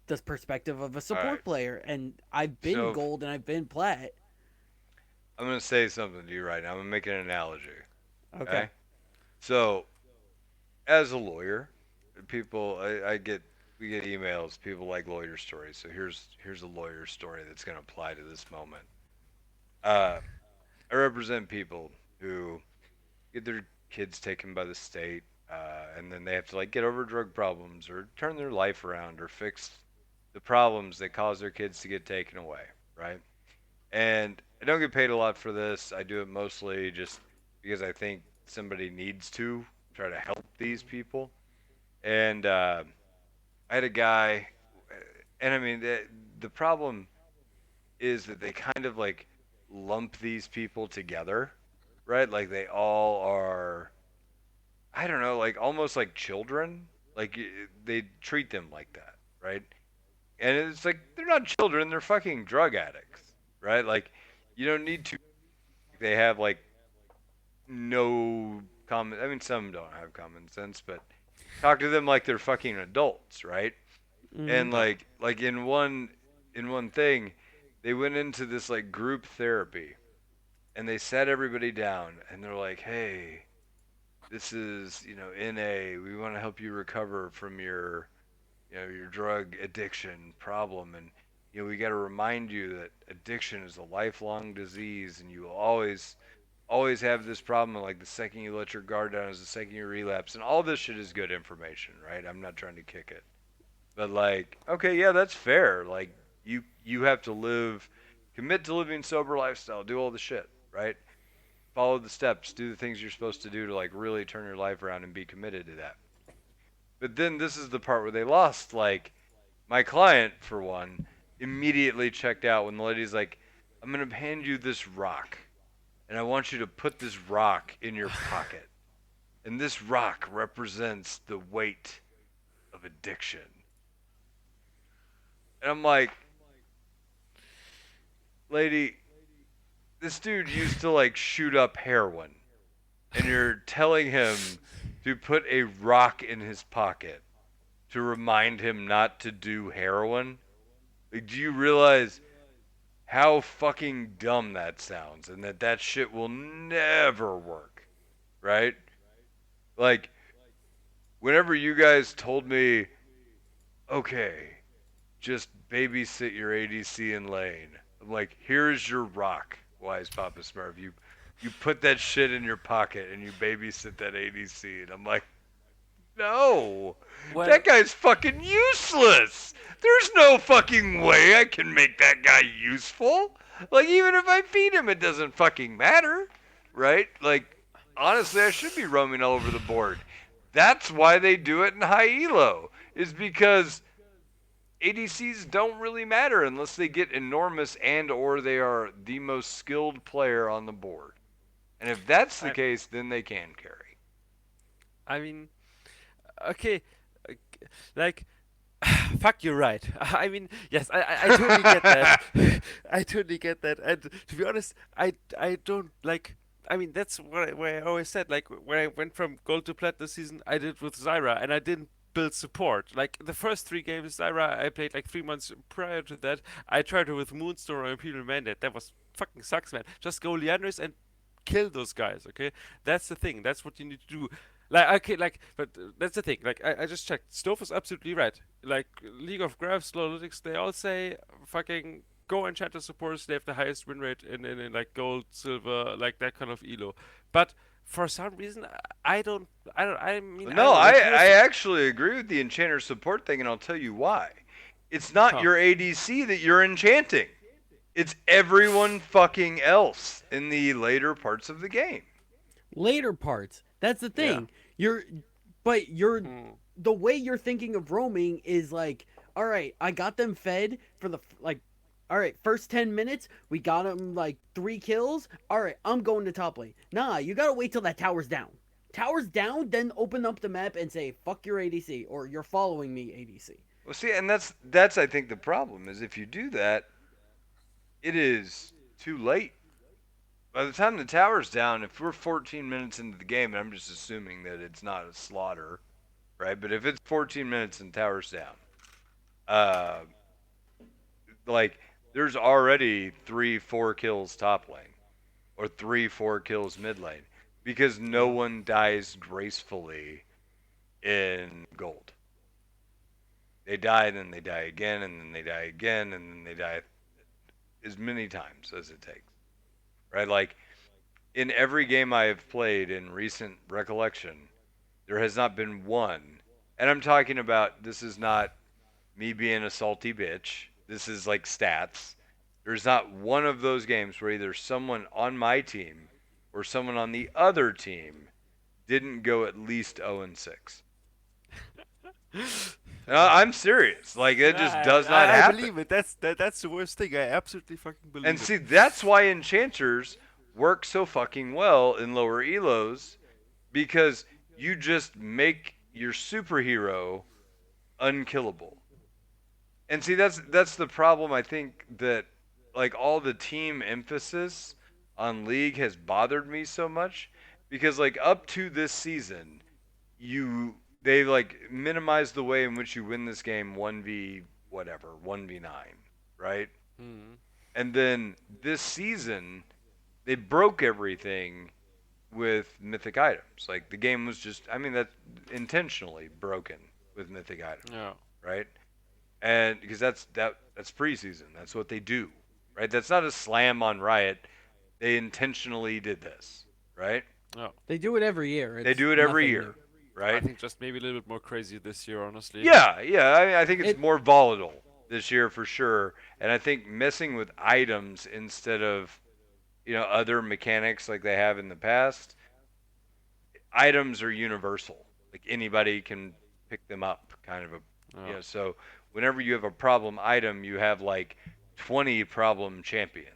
the perspective of a All right. support player, and I've been So gold and I've been plat. I'm gonna say something to you right now. I'm gonna make an analogy. Okay. Okay. So as a lawyer, people I get we get emails. People like lawyer stories. So here's a lawyer story that's gonna apply to this moment. Uh, I represent people who get their kids taken by the state, and then they have to like get over drug problems or turn their life around or fix the problems that cause their kids to get taken away, right? And I don't get paid a lot for this. I do it mostly just because I think somebody needs to try to help these people. And I had a guy, and I mean the problem is that they kind of like lump these people together, right? Like they all are, I don't know, like almost like children. Like they treat them like that, right? And it's like they're not children; they're fucking drug addicts, right? Like you don't need to. They have like no common. I mean, some don't have common sense, but talk to them like they're fucking adults, right? Mm-hmm. And Yeah. like in one thing, they went into this like group therapy and they sat everybody down and they're like, hey, this is NA. We want to help you recover from your drug addiction problem, and we got to remind you that addiction is a lifelong disease, and you will always have this problem. Like the second you let your guard down is the second you relapse, and all this shit is good information, right? I'm not trying to kick it, but like, okay, yeah, that's fair. Like you have to commit to living sober lifestyle, do all the shit, right? Follow the steps, do the things you're supposed to do to like really turn your life around and be committed to that. But then this is the part where they lost. Like my client, for one, immediately checked out when the lady's like, "I'm gonna hand you this rock, and I want you to put this rock in your pocket, and this rock represents the weight of addiction." And I'm like, lady, this dude used to like shoot up heroin, and you're telling him to put a rock in his pocket to remind him not to do heroin? Like, do you realize how fucking dumb that sounds and that shit will never work, right? Like, whenever you guys told me, okay, just babysit your ADC in lane, I'm like, here's your rock, wise Papa Smurf. You put that shit in your pocket and you babysit that ADC, and I'm like, no, Well, that guy's fucking useless. There's no fucking way I can make that guy useful. Like, even if I feed him, it doesn't fucking matter, right? Like, honestly, I should be roaming all over the board. That's why they do it in high elo, is because ADCs don't really matter unless they get enormous and or they are the most skilled player on the board. And if that's the I case, then they can carry. I mean, okay, uh, like fuck, you're right. I mean, yes, I totally get that. I totally get that. And to be honest, I don't like. I mean, that's where I always said, like, when I went from gold to plat this season, I did with Zyra, and I didn't build support. Like, the first three games, Zyra, I played like 3 months prior to that. I tried her with Moonstorm or Imperial Mandate. That was fucking sucks, man. Just go Leandris and kill those guys, okay? That's the thing. That's what you need to do. Like, okay, like, but that's the thing. Like, I just checked. Stove is absolutely right. Like, League of Graphs, Lolytics, they all say fucking go enchant the supporters. They have the highest win rate in like gold, silver, like that kind of elo. But for some reason, I mean, I No, don't know. Like I actually agree with the enchanter support thing, and I'll tell you why. It's not huh? your ADC that you're enchanting. It's everyone fucking else in the later parts of the game. Later parts. That's the Yeah. thing. You're Mm. the way you're thinking of roaming is like, all right, I got them fed for the like, all right, first 10 minutes we got them like 3 kills. All right, I'm going to top lane. Nah, you gotta wait till that tower's down. Tower's down, then open up the map and say fuck your ADC or you're following me ADC. Well, see, and that's I think the problem is if you do that, it is too late. By the time the tower's down, if we're 14 minutes into the game, and I'm just assuming that it's not a slaughter, right? But if it's 14 minutes and tower's down, uh, like there's already 3, 4 kills top lane or 3, 4 kills mid lane because no Yeah. one dies gracefully in gold. They die, and then they die again, and then they die again, and then they die as many times as it takes. Right? Like in every game I have played in recent recollection, there has not been one. And I'm talking about this is not me being a salty bitch. This is like stats. There's not one of those games where either someone on my team or someone on the other team didn't go at least 0 and 6. Yeah. I'm serious. Like it just does not I happen. believe it. That's the worst thing. I absolutely fucking And believe it. see, that's why enchanters work so fucking well in lower elos because you just make your superhero unkillable. And see, that's the problem. I think that like all the team emphasis on league has bothered me so much because like up to this season, they like minimize the way in which you win this game 1v whatever 1v9, right? Mm. And then this season they broke everything with mythic items. Like the game was just, I mean, that's intentionally broken with mythic items, Yeah. right? And because that's preseason, that's what they do, right? That's not a slam on Riot. They intentionally did this, right? Yeah. They do it every year. They It's do it every nothing new. year, I right? think just maybe a little bit more crazy this year, honestly. Yeah, yeah. I think it's It more volatile this year for sure, and I think messing with items instead of other mechanics like they have in the past, items are universal. Like anybody can pick them up, kind of a Yeah. So whenever you have a problem item, you have like 20 problem champions.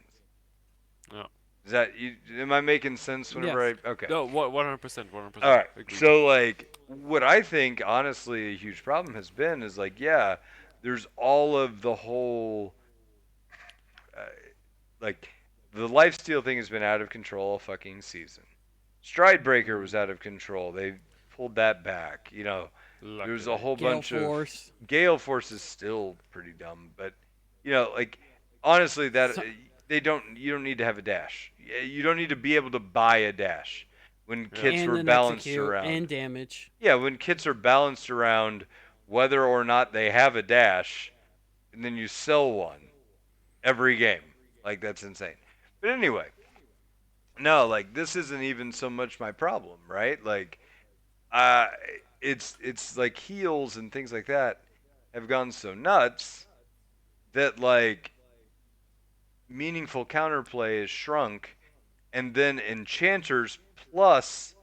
Yeah. Is that you? Am I making sense? Whenever yes. I okay. No, 100%, All 100%. right. Agreed. So like, what I think honestly a huge problem has been is like, yeah, there's all of the whole uh, like the lifesteal thing has been out of control all fucking season. Stridebreaker was Mm. out of control. They pulled that back. There's a Luckily. whole Gale bunch of Force. Gale Force is still pretty dumb, but like honestly, that So, they don't. You don't need to have a dash. You don't need to be able to buy a dash when Yeah. kits and were an balanced execute around. and damage. Yeah, when kits are balanced around whether or not they have a dash, and then you sell one every game. Like that's insane. But anyway, no, like this isn't even so much my problem, right? Like uh it's like heals and things like that have gone so nuts that like meaningful counterplay is shrunk and then enchanters plus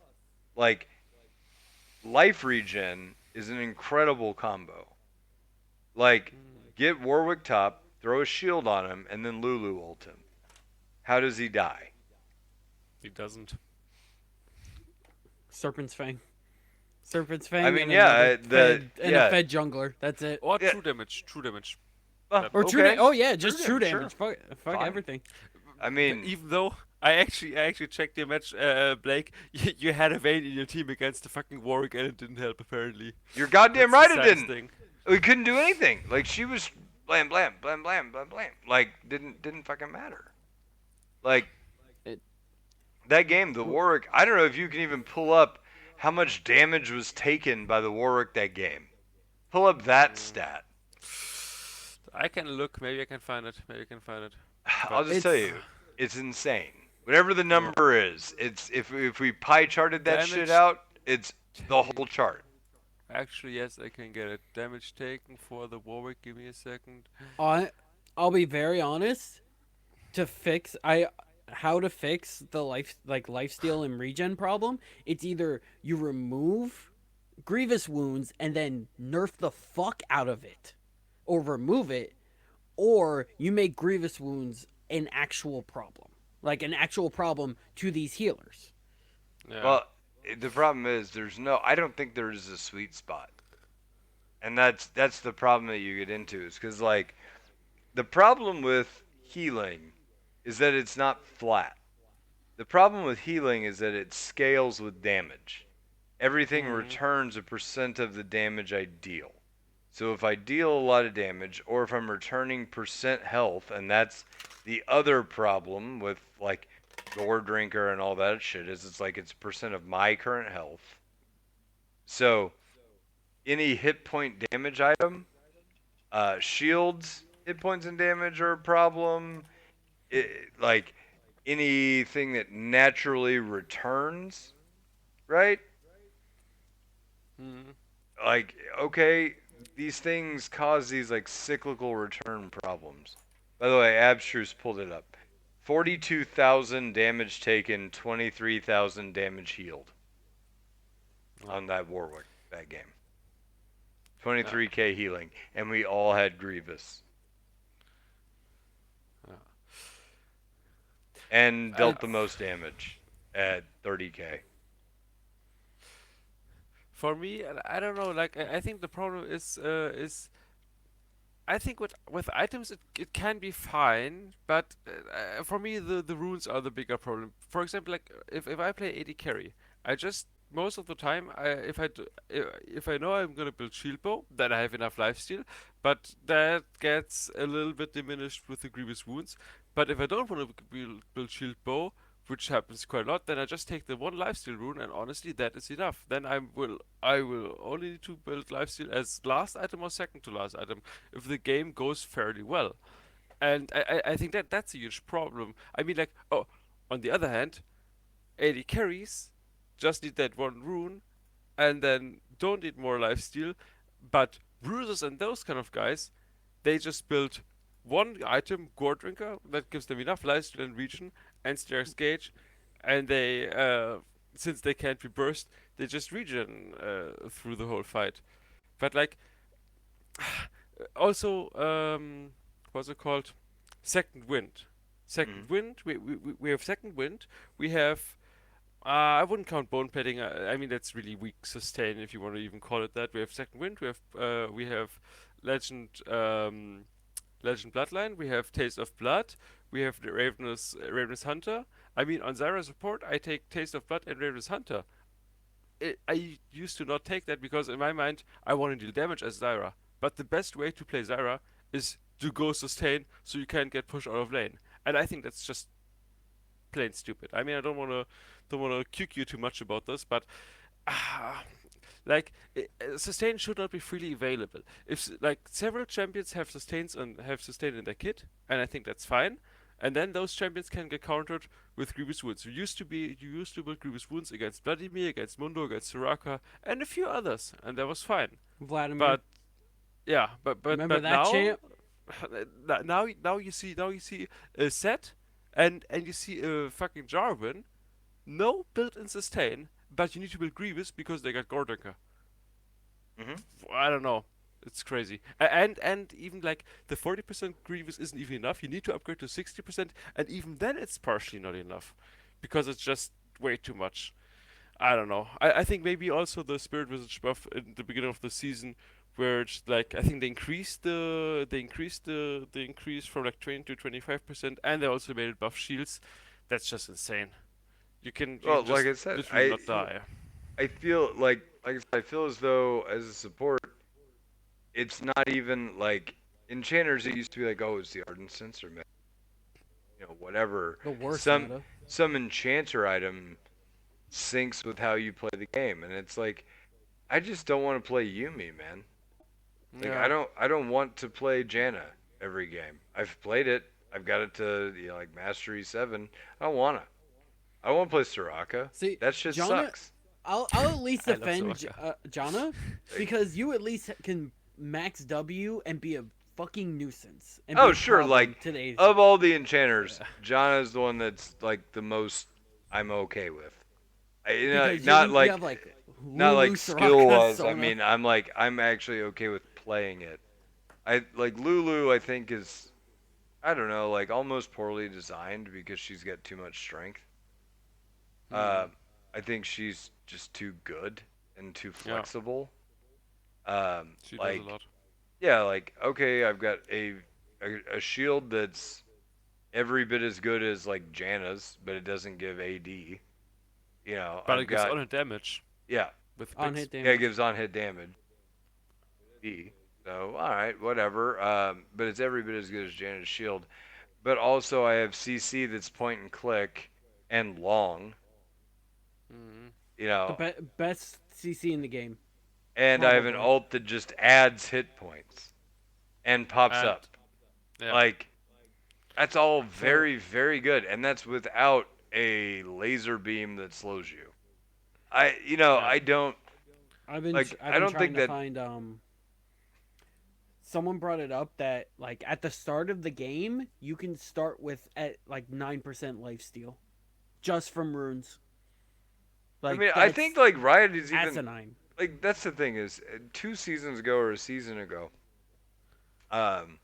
like life regen is an incredible combo. Like Mm. get Warwick top, throw a shield on him, and then Lulu ult him. How does he die? He doesn't. Serpent's Fang. Serpent's I Fang mean, and yeah, another the fed and a yeah, fed jungler. That's it. Or yeah. true damage. True damage. Well, That Or much. true okay, Oh yeah, true just true damage, sure, damage. Fuck fine. everything. I mean, Even though I actually checked your match, Blake. You had a Vayne in your team against the fucking Warwick, and it didn't help. Apparently, you're goddamn that's the right it saddest didn't. thing. We couldn't do anything. Like she was blam blam blam blam blam blam. Like didn't fucking matter. Like It, that game, the Warwick. I don't know if you can even pull up how much damage was taken by the Warwick that game. Pull up that Mm. stat. I can look. Maybe I can find it. Maybe I can find it. I'll But just tell It's you, it's insane. Whatever the yeah, number is, it's if we pie charted that shit damage out, it's the whole take. chart. Actually, yes, I can get it. Damage taken for the Warwick. Give me a second. I I'll be very honest. To fix I how to fix the lifesteal and regen problem, it's either you remove grievous wounds and then nerf the fuck out of it, or remove it, or you make grievous wounds an actual problem, like an actual problem to these healers. Yeah. Well, the problem is there's no. I don't think there is a sweet spot, and that's the problem that you get into is because like the problem with healing is that it's not flat. The problem with healing is that it scales with damage. Everything Hmm. returns a percent of the damage I deal. So if I deal a lot of damage, or if I'm returning percent health, and that's the other problem with like Gore Drinker and all that shit, is it's like it's percent of my current health. So any hit point damage item, shields, hit points and damage are a problem. Like anything that naturally returns, right? Hmm. Like, okay, these things cause these like cyclical return problems. By the way, Abstruse pulled it up. 42,000 damage taken, 23,000 damage healed Yeah. on that Warwick that game. Yeah. 23k healing, and we all had Grievous Yeah. and I dealt the most damage at 30k. For me, I don't know. Like I think the problem is I think with items it can be fine, but for me the runes are the bigger problem. For example, like if I play AD carry, I just most of the time if I know I'm gonna build shield bow, then I have enough lifesteal, but that gets a little bit diminished with the grievous wounds. But if I don't want to build shield bow, which happens quite a lot, then I just take the one lifesteal rune, and honestly, that is enough. Then I will only need to build lifesteal as last item or second to last item if the game goes fairly well. And I think that's a huge problem. I mean, like, oh, on the other hand, AD carries just need that one rune and then don't need more lifesteal. But bruisers and those kind of guys, they just build one item, Gore Drinker, that gives them enough lifesteal and regen and Stairs Gauge, and since they can't be burst, they just regen through the whole fight. But like, also what's it called, second wind. Mm-hmm. Second wind, we have second wind. We have I wouldn't count bone petting. I mean that's really weak sustain if you want to even call it that. We have second wind. We have legend legend bloodline. We have taste of blood. We have the ravenous hunter. I mean on Zyra support I take taste of blood and ravenous hunter. I used to not take that because in my mind I want to deal damage as Zyra. But the best way to play Zyra is to go sustain so you can't get pushed out of lane. And I think that's just plain stupid. I mean I don't wanna kick you too much about this, but uh, like sustain should not be freely available. If like several champions have sustains and have sustain in their kit, and I think that's fine. And then those champions can get countered with grievous wounds. You used to build grievous wounds against Vladimir, against Mundo, against Soraka, and a few others, and that was fine. Vladimir, But yeah, remember but that now champ? now you see a set, and you see a fucking Jarvan, no built-in sustain, but you need to build Grievous because they got Gordenka. Mm-hmm. I don't know. It's crazy. And even like the 40% Grievous isn't even enough. You need to upgrade to 60%, and even then it's partially not enough because it's just way too much. I don't know. I think maybe also the Spirit Visage buff in the beginning of the season, where it's like I think they increase from like 20 to 25%, and they also made it buff shields. That's just insane. You can Well, like just I said, literally not die. I feel like I said, I feel as though as a support, it's not even like enchanters. It used to be like, oh, it's the ardent censer, man. Whatever. The worst Some meta. some enchanter item syncs with how you play the game, and it's like I just don't want to play Yumi, man. Like Yeah. I don't want to play Janna. every game. I've played it. I've got it to like Mastery 7. I don't wanna. I don't want to play Soraka. See, That shit Jana, sucks. I'll at least I love defend Soraka. Jana Like, because you at least can max W and be a fucking nuisance and be oh a sure, problem like today's of all the enchanters, Yeah. Janna is the one that's like the most I'm okay with. because Not you like have like not Lulu, like skill Soraka, wise. I Sona. mean, I'm actually okay with playing it. I like Lulu. I think is I don't know, like almost poorly designed because she's got too much strength. Hmm. Uh, I think she's just too good and too Yeah, flexible. she does a Like lot. yeah, like okay, I've got a shield that's every bit as good as like Janna's, but it doesn't give AD. But I've it gives got on damage yeah, with On picks. hit yeah, it damage. gives on hit damage with AD. So all right, whatever. But it's every bit as good as Janna's shield. But also I have CC that's point and click and long. Hmm. You The know, best CC in the game, and I have an probably. alt that just adds hit points and pops And up. yeah, Like that's all So very very good, and that's without a laser beam that slows you. yeah, I don't I've I been don't trying think to that. find someone brought it up that like at the start of the game you can start with at like 9% life steal just from runes. I Like mean, I think that's like Riot is even asinine. like that's the thing is 2 seasons ago or a season ago, um,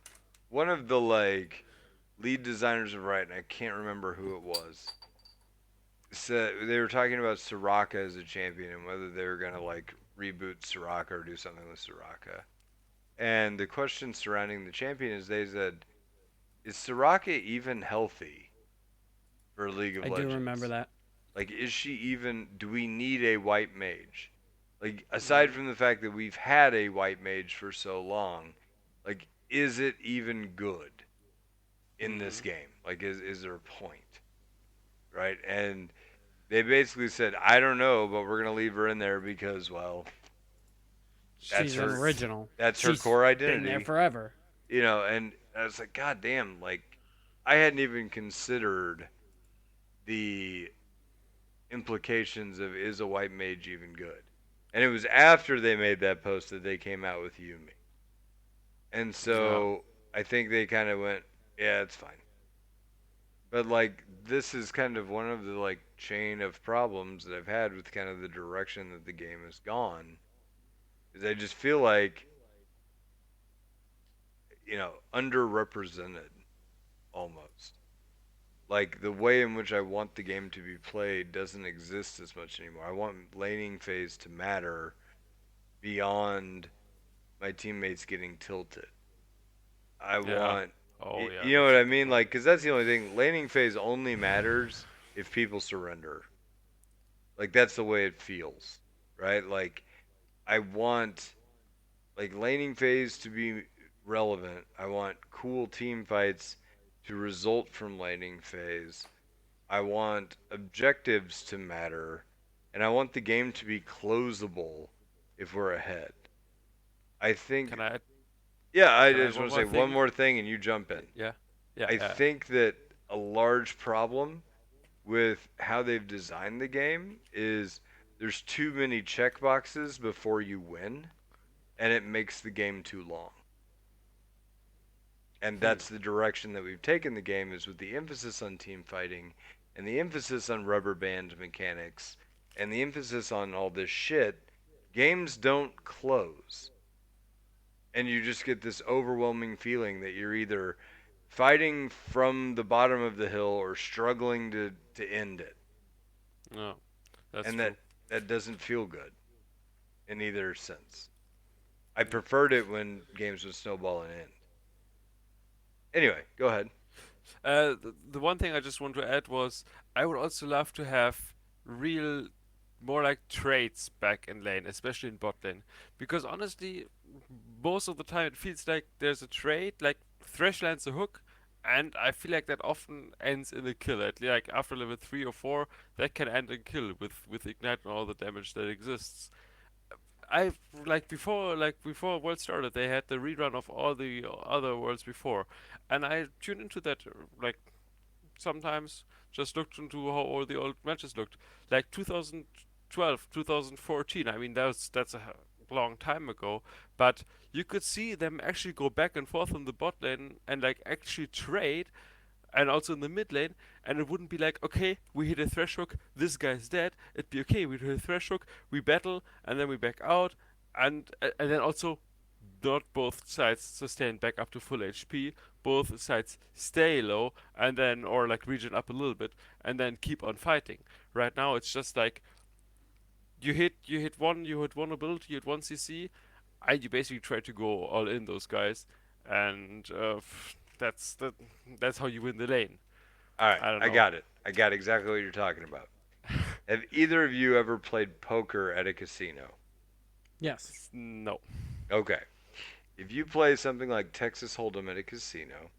one of the like lead designers of Riot, and I can't remember who it was, said they were talking about Soraka as a champion and whether they were gonna like reboot Soraka or do something with Soraka. And the question surrounding the champion is they said, is Soraka even healthy for League of I do remember Legends? that. Like, is she even? Do we need a white mage? Like, aside hmm from the fact that we've had a white mage for so long, like, is it even good in this hmm game? Like, is there a point, right? And they basically said, I don't know, but we're gonna leave her in there because, well, that's She's an her, she's original. that's her She's core been there identity, forever. And I was like, God damn, like, I hadn't even considered the implications of is a white mage even good? And it was after they made that post that they came out with Yumi. And yeah, so I think they kind of went, yeah, it's fine. But like this is kind of one of the like chain of problems that I've had with kind of the direction that the game has gone. Is I just feel like, underrepresented almost. Like the way in which I want the game to be played doesn't exist as much anymore. I want laning phase to matter beyond my teammates getting tilted. I yeah. want, Oh yeah, you know that's what a I good mean? point. Like, because that's the only thing. Laning phase only matters if people surrender. Like, that's the way it feels, right? Like, I want, like, laning phase to be relevant. I want cool team fights to result from laning phase. I want objectives to matter. And I want the game to be closable if we're ahead. I think, Can I add, yeah, I can I add just one want to more say one thing? more thing and you jump in. Yeah, yeah, I yeah. think that a large problem with how they've designed the game is there's too many checkboxes before you win, and it makes the game too long. And Hmm. that's the direction that we've taken the game is with the emphasis on team fighting and the emphasis on rubber band mechanics and the emphasis on all this shit. Games don't close. And you just get this overwhelming feeling that you're either fighting from the bottom of the hill or struggling to end it, No, that's and true. that doesn't feel good in either sense. I Mm. preferred it when games would snowball and end. Anyway, go ahead. The one thing I just want to add was I would also love to have real, more like trades back in lane, especially in bot lane, because honestly, most of the time it feels like there's a trade, like Thresh lands a hook, and I feel like that often ends in a kill. Like after level 3 or 4, that can end in kill with ignite and all the damage that exists. I before World started, they had the rerun of all the other worlds before, and I tuned into that like sometimes just looked into how all the old matches looked, like 2012, 2014. I mean, that's a long time ago, but you could see them actually go back and forth on the bot lane and like actually trade, and also in the mid lane, and it wouldn't be like, okay, we hit a thresh hook, this guy's dead. It'd be okay, we hit a thresh hook, we battle, and then we back out, and then also not both sides sustain back up to full HP. Both sides stay low, and then or like regen up a little bit, and then keep on fighting. Right now, it's just like you hit one ability, you hit one CC, and you basically try to go all in those guys, and that's how you win the lane. All right, I don't I know. got it. I got exactly what you're talking about. Have either of you ever played poker at a casino? Yes. No. Okay. If you play something like Texas Hold'em at a casino,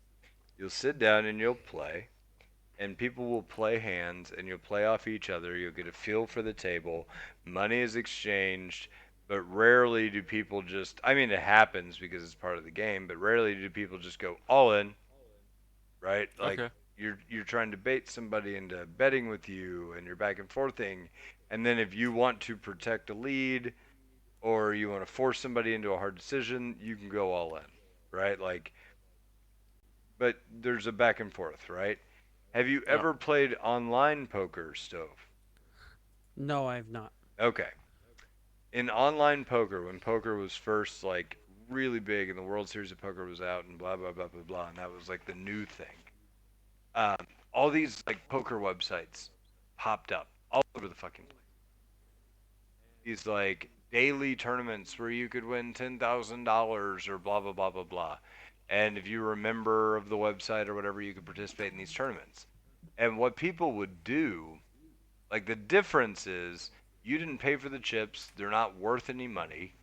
you'll sit down and you'll play, and people will play hands, and you'll play off each other. You'll get a feel for the table. Money is exchanged, but rarely do people just. I mean, it happens because it's part of the game, but rarely do people just go all in, right? Like Okay. you're trying to bait somebody into betting with you, and you're back and forthing, and then if you want to protect a lead or you want to force somebody into a hard decision, you can go all in, right? Like, but there's a back and forth, right? Have you No. ever played online poker, Stove? No, I have not. Okay. In online poker, when poker was first like really big and the World Series of Poker was out and blah blah blah blah blah, and that was like the new thing. All these like poker websites popped up all over the fucking place. These like daily tournaments where you could win $10,000 or blah blah blah blah blah. And if you were a member of the website or whatever, you could participate in these tournaments. And what people would do, like the difference is, you didn't pay for the chips; they're not worth any money.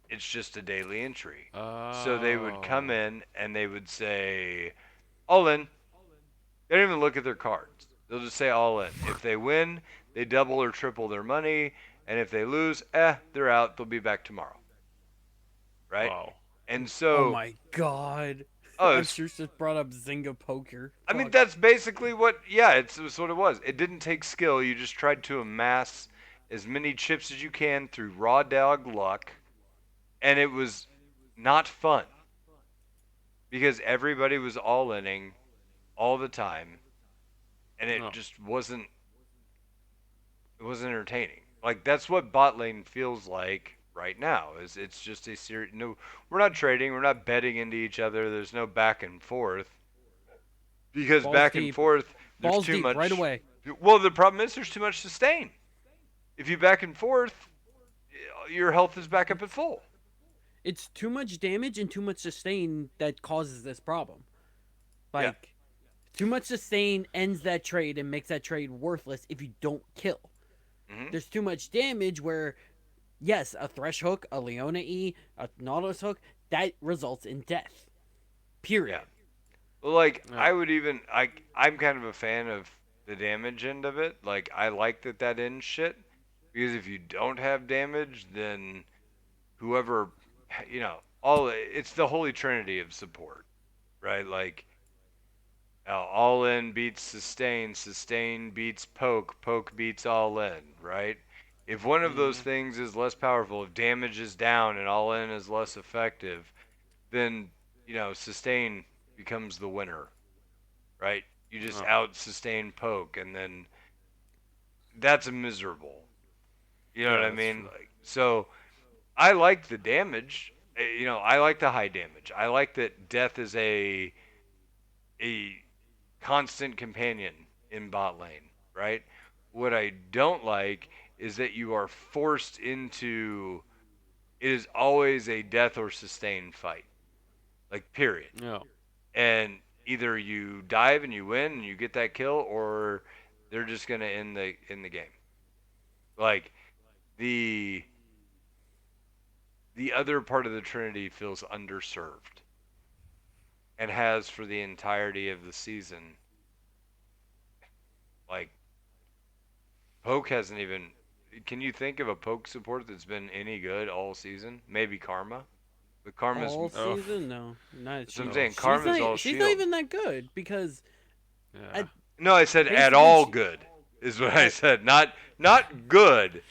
It's just a daily entry. So they would come Oh. in and they would say, all in. They don't even look at their cards. They'll just say all in. If they win, they double or triple their money. And if they lose, they're out. They'll be back tomorrow. Right? Wow. And Oh so, my god. oh, I'm sure just brought up Zynga poker. I mean, Fuck. that's basically what, yeah, it's what it was. It didn't take skill. You just tried to amass as many chips as you can through raw dog luck. And it was not fun because everybody was all inning all the time. And it No. just wasn't entertaining. Like that's what bot lane feels like right now. Is it's just a series. No, we're not trading. We're not betting into each other. There's no back and forth because Balls back and deep. forth there's Balls too deep right much. away. Well, the problem is there's too much sustain. If you back and forth, your health is back up at It's full. it's too much damage and too much sustain that causes this problem. Yeah. Like too much sustain ends that trade and makes that trade worthless if you don't kill. Hmm. There's too much damage where yes, a Thresh hook, a Leona E, a Nautilus hook, that results in death. Yeah. Period. Well, like I No. would even I'm kind of a fan of the damage end of it. Like I like that ends shit because if you don't have damage, then whoever all it's the holy trinity of support, right? Like all in beats sustain, sustain beats poke, poke beats all in, right? If one of those Mm. things is less powerful, if damage is down and all in is less effective, then sustain becomes the winner, right? You just No. out sustain poke, and then that's miserable. You know what Yeah, I that's mean? true. Like, so I like the damage. I like the high damage. I like that death is a constant companion in bot lane, right? What I don't like is that you are forced into it is always a death or sustain fight. Like period. No. And either you dive and you win and you get that kill or they're just going to end the game. Like the the other part of the trinity feels underserved and has for the entirety of the season. Like Poke hasn't even can you think of a poke support that's been any good all season? Maybe Karma, but Karma's All Oh, season, no, not that's what I'm she. no. saying. She's Karma's all not. She's not shield. even that good because Yeah. at No, I said at basically all she, good is what I at said. Not good,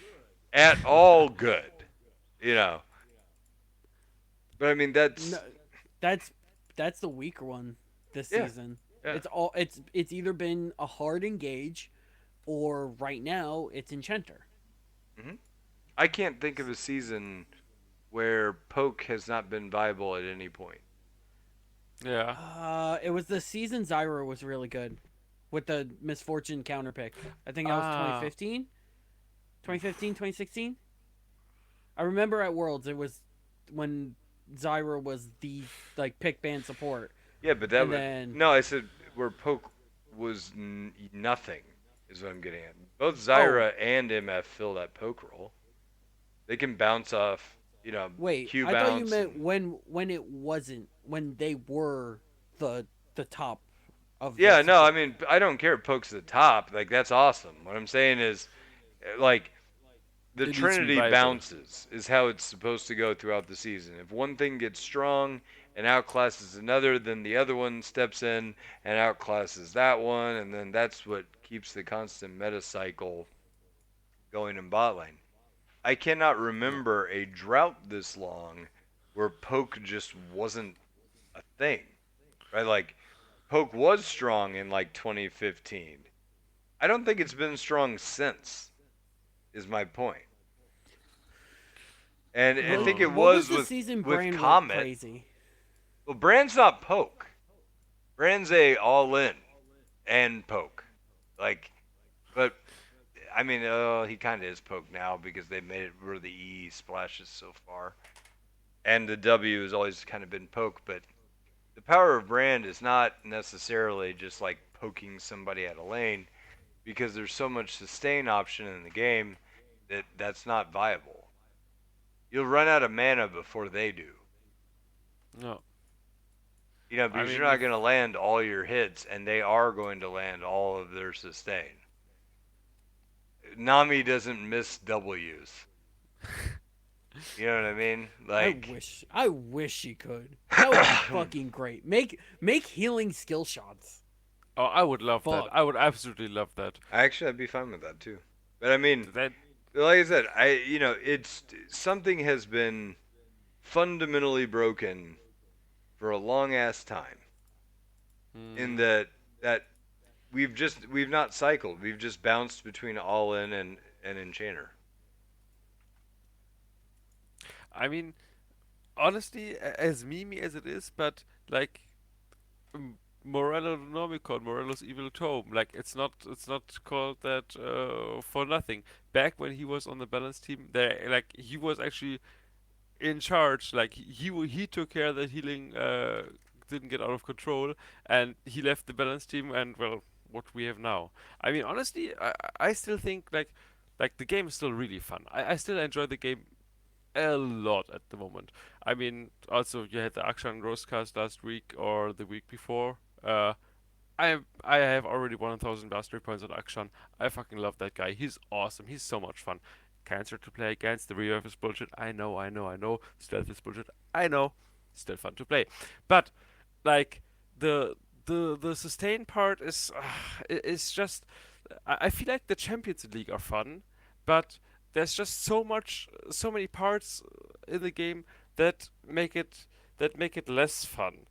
at all good. You know. But I mean no, that's that's that's the weaker one this yeah, season. yeah. It's either been a hard engage or right now it's enchanter. hmm I can't think of a season where poke has not been viable at any point. Yeah. It was the season Zyra was really good with the misfortune counter pick. I think that was Ah. 2015, Oof. 2016. I remember at Worlds it was when Zyra was the like pick ban support, Yeah, but that and would then no. I said where poke was nothing is what I'm getting at. Both oh Zyra and MF fill that poke role. They can bounce off, wait, Q I thought you bounce meant and when it wasn't when they were the the top of the yeah. No, I support. mean I don't care if poke's the top. Like that's awesome. What I'm saying is like the It needs to be Trinity viable. bounces is how it's supposed to go throughout the season. If one thing gets strong and outclasses another, then the other one steps in and outclasses that one, and then that's what keeps the constant meta cycle going in bot lane. I cannot No. remember a drought this long where poke just wasn't a thing, right? Like poke was strong in like 2015. I don't think it's been strong since. Is my point. And I think it What was was the with season with Brand went Comet. crazy? Well, Brand's not poke. Brand's a all in and poke. Like, but I mean, he kind of is poke now because they made it where the E splashes so far, and the W has always kind of been poke. But the power of Brand is not necessarily just like poking somebody out of lane because there's so much sustain option in the game that that's not viable. You'll run out of mana before they do. No. I Because you're mean, not if going to land all your hits, and they are going to land all of their sustain. Nami doesn't miss W's. You know what I mean? Like, I wish she could. That would be fucking great. Make healing skill shots. oh, I would love that. Fuck. I would absolutely love that. actually, I'd be fine with that too. But I mean, That. like I said, it's something has been fundamentally broken for a long ass time. In Hmm. that we've not cycled. We've just bounced between all in and enchanter. I mean, honestly, as memey as it is, but like Morello Nomicon, Morello's Evil Tome. Like it's not called that for nothing. Back when he was on the balance team, there like he was actually in charge. Like he took care that healing didn't get out of control, and he left the balance team. And well, what we have now. I mean, honestly, I still think like the game is still really fun. I still enjoy the game a lot at the moment. I mean, also you had the Akshan Grosscast last week or the week before. I have already 1,000 mastery points on Akshan. I fucking love that guy. He's awesome. He's so much fun. Cancer to play against. The reverse is bullshit. I know, I know, I know. Stealth is bullshit. I know. Still fun to play. But like the the sustain part is just. I feel like the Champions League are fun, but there's just so many parts in the game that make it less fun.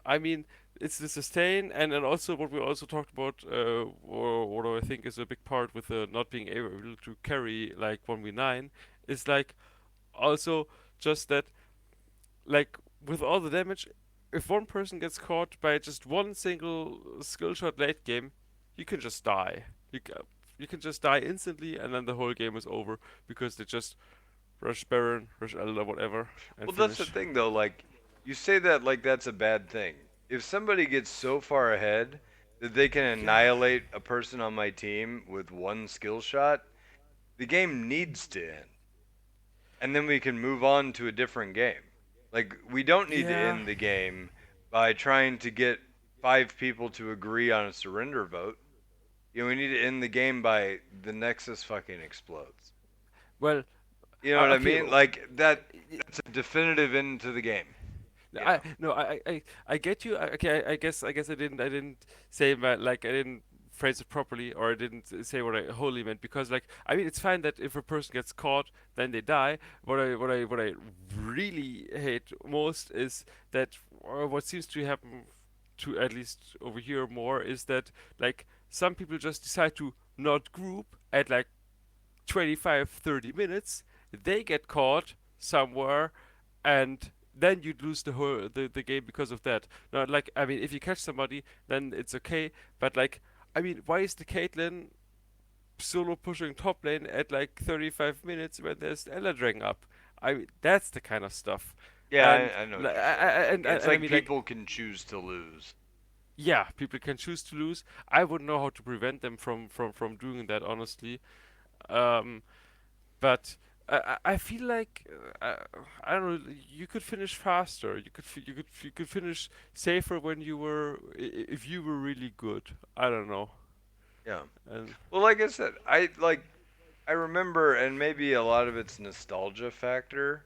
I mean, it's the sustain, and then also what we also talked about, or what I think is a big part with not being able to carry like 1v9, is like also just that, like with all the damage, if one person gets caught by just one single skill shot late game, you can just die. You can just die instantly, and then the whole game is over because they just rush Baron, rush Elder, whatever, and Well, that's the finish. thing though. Like, you say that like that's a bad thing. If somebody gets so far ahead that they can Yeah. annihilate a person on my team with one skill shot, the game needs to end, and then we can move on to a different game. Like, we don't need to Yeah. end the game by trying to get five people to agree on a surrender vote. we need to end the game by the Nexus fucking explodes. Well, You know what I okay. mean? Like that's a definitive end to the game. You I know? no, I get you. Okay, I guess I didn't say my like I didn't phrase it properly, or I didn't say what I wholly meant, because like I mean it's fine that if a person gets caught then they die. What I really hate most is that, or what seems to happen to at least over here more, is that like some people just decide to not group at like 25, 30 minutes, they get caught somewhere, and then you lose the game because of that. Now, like, I mean, if you catch somebody, then it's okay, but like, I mean, why is the Caitlyn solo pushing top lane at like 35 minutes when there's Ella Dragon up? I mean, that's the kind of stuff. Yeah, And I know what like, you're saying. Like it's and I like mean, like, people can choose to lose. yeah, people can choose to lose. I wouldn't know how to prevent them from doing that, honestly. Um, But I feel like I don't know. You could finish faster. You could finish safer when you were if you were really good. I don't know. Yeah. And Well, like I said, I remember, and maybe a lot of it's nostalgia factor,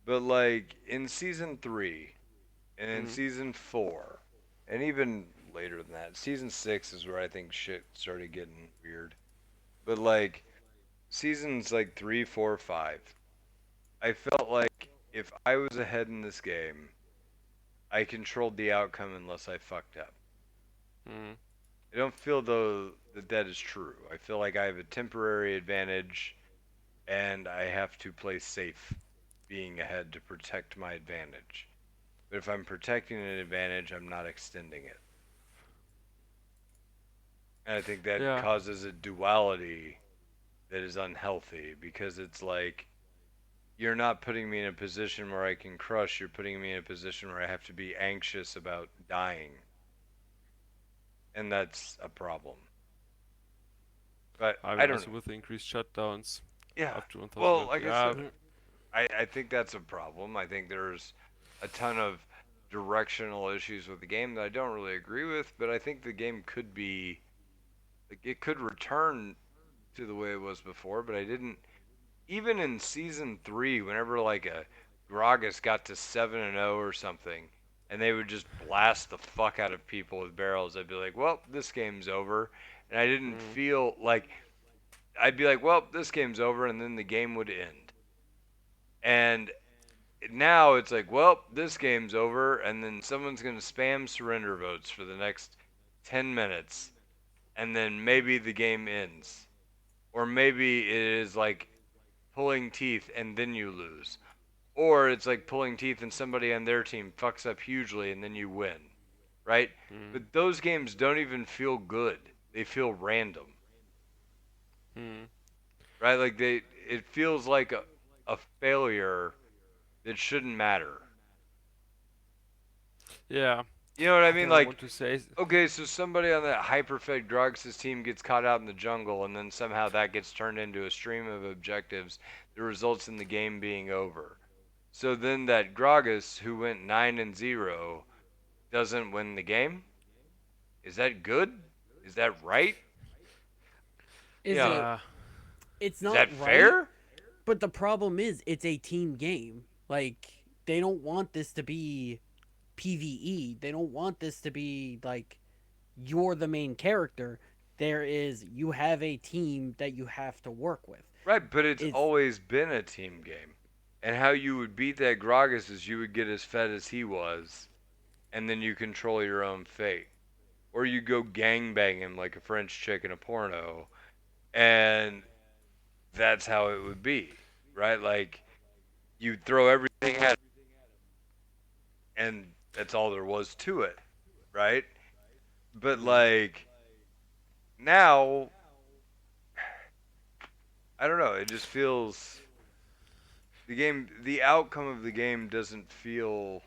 but like in season 3 and in mm, season 4, and even later than that, season 6 is where I think shit started getting weird. But like seasons like 3, 4, 5, I felt like if I was ahead in this game, I controlled the outcome unless I fucked up. mm, I don't feel though that is true. I feel like I have a temporary advantage and I have to play safe being ahead to protect my advantage. But if I'm protecting an advantage, I'm not extending it. And I think that yeah, causes a duality that is unhealthy because it's like you're not putting me in a position where I can crush, you're putting me in a position where I have to be anxious about dying. And that's a problem. But I I mean don't know. also with the increased shutdowns Yeah. up to 1000 Well, mil. like I Yeah, said, I think that's a problem. I think there's a ton of directional issues with the game that I don't really agree with, but I think the game could be like it could return to the way it was before, but I didn't even in season 3 whenever like a Gragas got to 7-0 or something and they would just blast the fuck out of people with barrels, I'd be like, "Well, this game's over." And I didn't mm, feel like I'd be like, "Well, this game's over," and then the game would end. And now it's like, well, this game's over, and then someone's going to spam surrender votes for the next 10 minutes, and then maybe the game ends. Or maybe it is like pulling teeth and then you lose. Or it's like pulling teeth and somebody on their team fucks up hugely and then you win. Right? mm, But those games don't even feel good. They feel random. mm. Right? Like it feels like a failure that shouldn't matter. Yeah. You know what I I mean? don't know Like what to say. okay, so somebody on that hyperfed Grox's team gets caught out in the jungle, and then somehow that gets turned into a stream of objectives that results in the game being over. So then that Gragas, who went 9-0, doesn't win the game? Is that good? Is that right? You Is know, it? Uh, It's is not that right, fair? but the problem is it's a team game. Like they don't want this to be PvE. They don't want this to be like you're the main character. There is you have a team that you have to work with. Right, but it's It's always been a team game. And how you would beat that Gragas is you would get as fed as he was, and then you control your own fate. Or you go gangbang him like a French chick in a porno, and that's how it would be, right? Like you'd throw everything at him, and that's all there was to it, right? But mm, like now, I don't know. It just feels the outcome of the game doesn't feel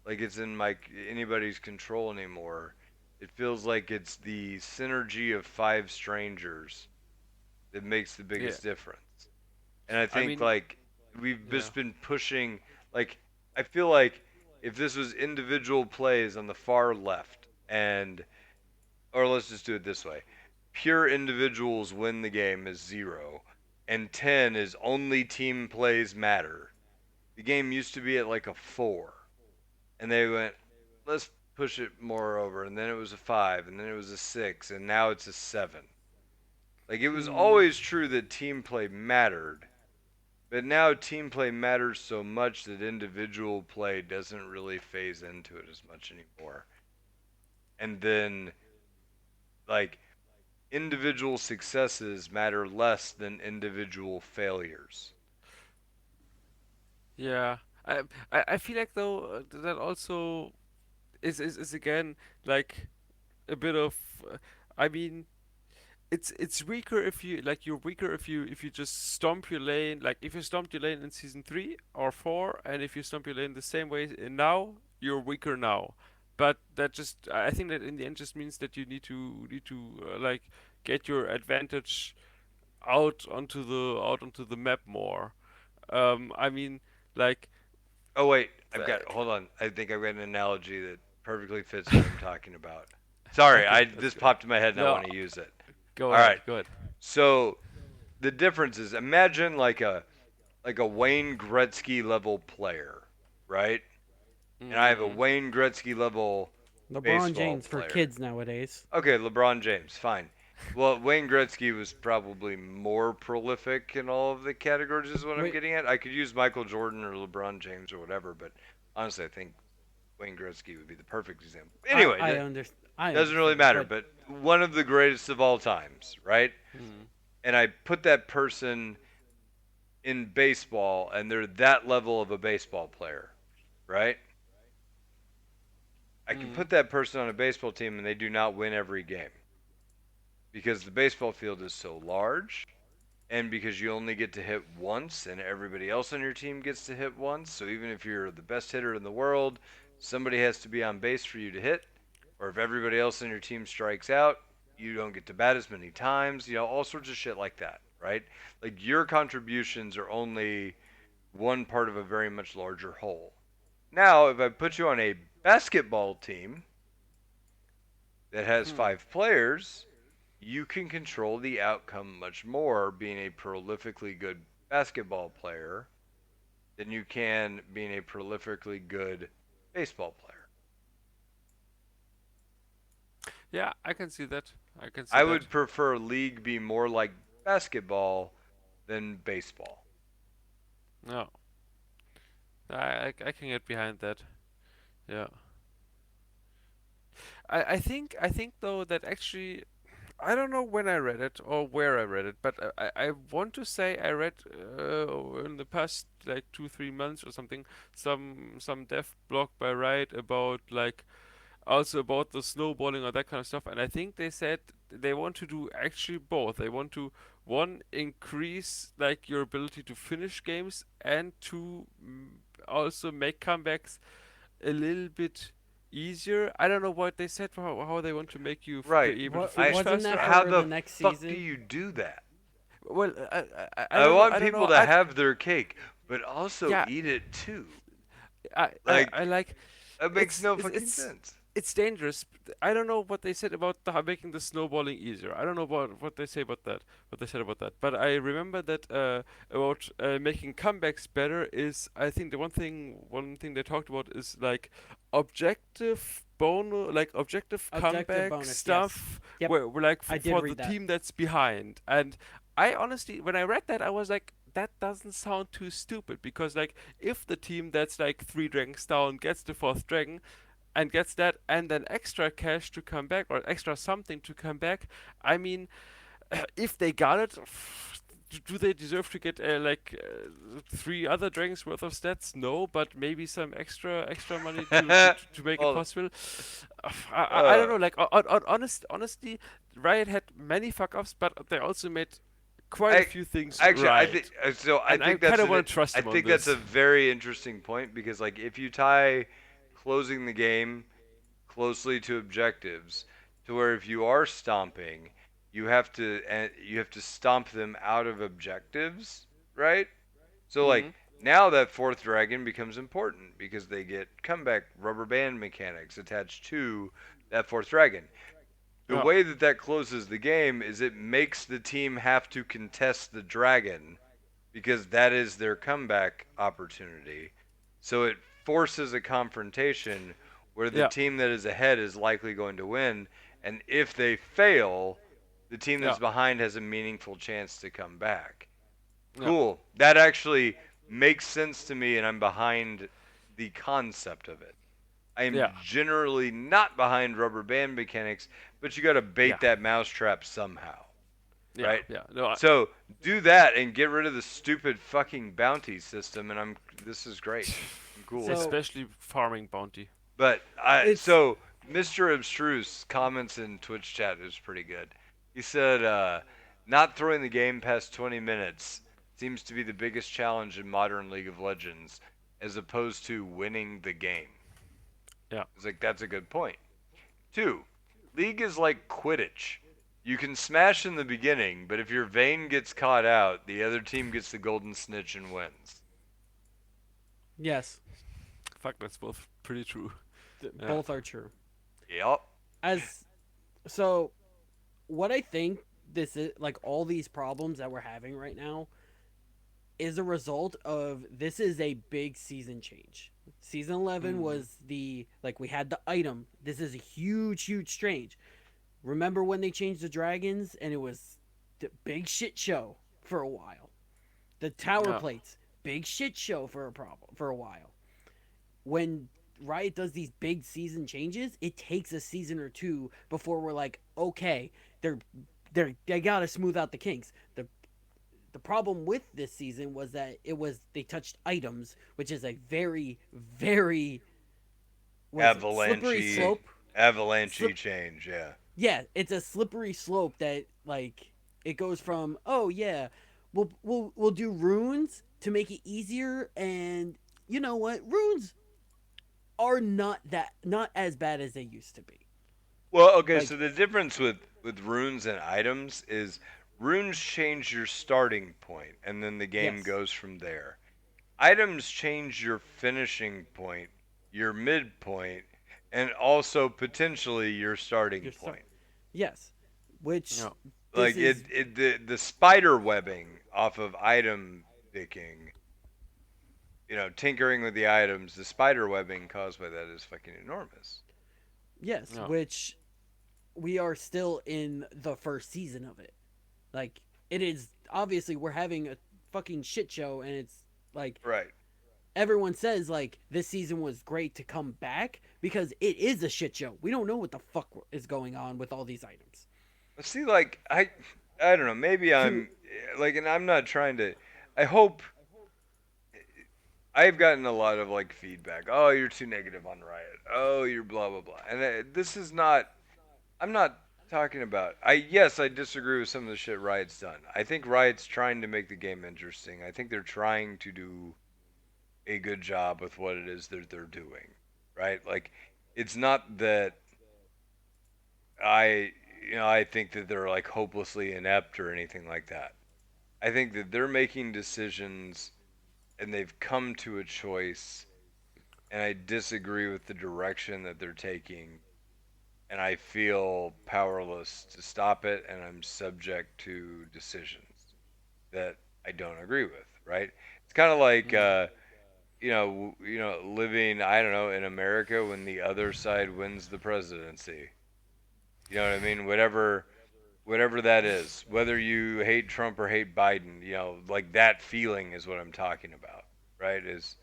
like it's in my anybody's control anymore. It feels like it's the synergy of five strangers that makes the yeah. biggest difference. And I I think mean, like we've yeah. just been pushing like I feel like if this was individual plays on the far left and or let's just do it this way. pure individuals win the game is 0, and 10 is only team plays matter. The game used to be at like a 4, and they went, let's push it more over, and then it was a 5, and then it was a 6, and now it's a 7. Like it was Mm. always true that team play mattered, but now team play matters so much that individual play doesn't really phase into it as much anymore. And then like individual successes matter less than individual failures. Yeah. I feel like though that also is again like a bit of I mean it's weaker if you like you're weaker if you just stomp your lane like if you stomped your lane in season 3 or 4 and if you stomp your lane the same way now you're weaker now, but that just I think that in the end just means that you need to like get your advantage out onto the map more. I mean like Oh wait, I've got like hold on. I think I've got an analogy that perfectly fits what I'm talking about. Sorry, okay, I let's this go. popped in my head and I No, want to use it. go All right. ahead, go ahead. So the difference is imagine like a Wayne Gretzky level player, right? And I have a Mm, Wayne Gretzky level LeBron baseball James for player. kids nowadays. Okay, LeBron James, fine. Well, Wayne Gretzky was probably more prolific in all of the categories, is what I'm Wait, getting at. I could use Michael Jordan or LeBron James or whatever, but honestly, I think Wayne Gretzky would be the perfect example. Anyway, I understand. I doesn't really understand, matter, but but one of the greatest of all times, right? mm, And I put that person in baseball, and they're that level of a baseball player, right? I can mm, put that person on a baseball team, and they do not win every game because the baseball field is so large and because you only get to hit once and everybody else on your team gets to hit once. So even if you're the best hitter in the world, somebody has to be on base for you to hit. Or if everybody else on your team strikes out, you don't get to bat as many times. You know, all sorts of shit like that, right? Like your contributions are only one part of a very much larger whole. Now, if I put you on a basketball team that has hmm. 5 players, you can control the outcome much more being a prolifically good basketball player than you can being a prolifically good baseball player. Yeah, I can see that. I can see I that. would prefer league be more like basketball than baseball. No, I can get behind that. Yeah. I think though that actually I don't know when I read it or where I read it, but I want to say I read in the past like 2 3 months or something some dev blog by Riot about like also about the snowballing or that kind of stuff, and I think they said they want to do actually both. They want to one increase like your ability to finish games and to also make comebacks a little bit easier. I don't know what they said for how they want to make you Right. be able to what finish I wasn't faster. that how for the the next fuck do season? you do that? Well, I I don't know. want I don't people know. to have their cake, but also Yeah, eat it too. I Like like that makes it's no it's fucking it's sense. it's dangerous. I don't know what they said about making the snowballing easier. I don't know what they say about that. What they said about that. But I remember that about making comebacks better is I think the one thing they talked about is like objective Objective comeback bonus, yes. stuff Yep, where like I did for the read that. team that's behind. And I honestly, when I read that, I was like, that doesn't sound too stupid because like if the team that's like 3 dragons down gets the fourth dragon and gets that and then extra cash to come back or extra something to come back, I mean, if they got it, do they deserve to get 3 other dragons worth of stats? No, but maybe some extra money to make it Well, possible. I don't uh, know. Like honestly, Riot had many fuck ups, but they also made quite a I few things actually I think right, so. I and I think kind that's of an want to trust I them on think that's a this. very interesting point because like if you tie closing the game closely to objectives, to where if you are stomping, you have to stomp them out of objectives, right? So like Hmm. now that fourth dragon becomes important because they get comeback rubber band mechanics attached to that fourth dragon. The Yeah. way that that closes the game is it makes the team have to contest the dragon because that is their comeback opportunity. So it forces a confrontation where the Yeah. team that is ahead is likely going to win. And if they fail, the team Yeah. that's behind has a meaningful chance to come back. Yeah. Cool. That actually makes sense to me, and I'm behind the concept of it. I am Yeah. generally not behind rubber band mechanics, but you got to Yeah. bait that mousetrap somehow, Yeah. right? Yeah. No. So do that and get rid of the stupid fucking bounty system, and I'm this is great. I'm cool with it. So Especially farming bounty. But I it's so Mr. Abstruse comments in Twitch chat is pretty good. He said, "Not throwing the game past 20 minutes seems to be the biggest challenge in modern League of Legends, as opposed to winning the game." Yeah. It's like that's a good point. Two, League is like Quidditch. You can smash in the beginning, but if your vein gets caught out, the other team gets the golden snitch and wins. yes, Fuck, that's both pretty true. Yeah. both are true. Yep. As so, what I think this is like all these problems that we're having right now is a result of this is a big season change. Season 11 Mm. was the like we had the item. This is a huge change. Remember when they changed the dragons and it was the big shit show for a while. The tower Yeah. plates, big shit show for a while. When Riot does these big season changes, it takes a season or two before we're like, okay, they're they gotta smooth out the kinks. The problem with this season was that they touched items, which is a very what is it slippery Avalanche, slope. avalanche Slip change. Yeah. Yeah, it's a slippery slope that like it goes from oh yeah, we'll do runes to make it easier, and you know what, runes are not as bad as they used to be. Well, okay. So Like the difference with runes and items is runes change your starting point, and then the game yes, goes from there. Items change your finishing point, your midpoint, and also potentially your starting you're start point. yes, which Yeah. this Like is the spider webbing off of item picking, tinkering with the items, the spider webbing caused by that is fucking enormous. yes, Yeah. which we are still in the first season of it. Like it is obviously we're having a fucking shit show, and it's like Right. everyone says like this season was great to come back because it is a shit show. We don't know what the fuck is going on with all these items. But see, like I don't know. Maybe To I'm like, and I'm not trying to. I hope I've gotten a lot of like feedback. Oh, you're too negative on Riot. Oh, you're blah blah blah. And this is not. I'm not talking about. Yes, I disagree with some of the shit Riot's done. I think Riot's trying to make the game interesting. I think they're trying to do a good job with what it is that they're doing. Right? Like, it's not that I I think that they're like hopelessly inept or anything like that. I think that they're making decisions and they've come to a choice, and I disagree with the direction that they're taking, and I feel powerless to stop it, and I'm subject to decisions that I don't agree with. Right? It's kind of like Mm. living, I don't know, in America when the other side wins the presidency. You know what I mean? Whatever that is, whether you hate Trump or hate Biden, like that feeling is what I'm talking about, right? Is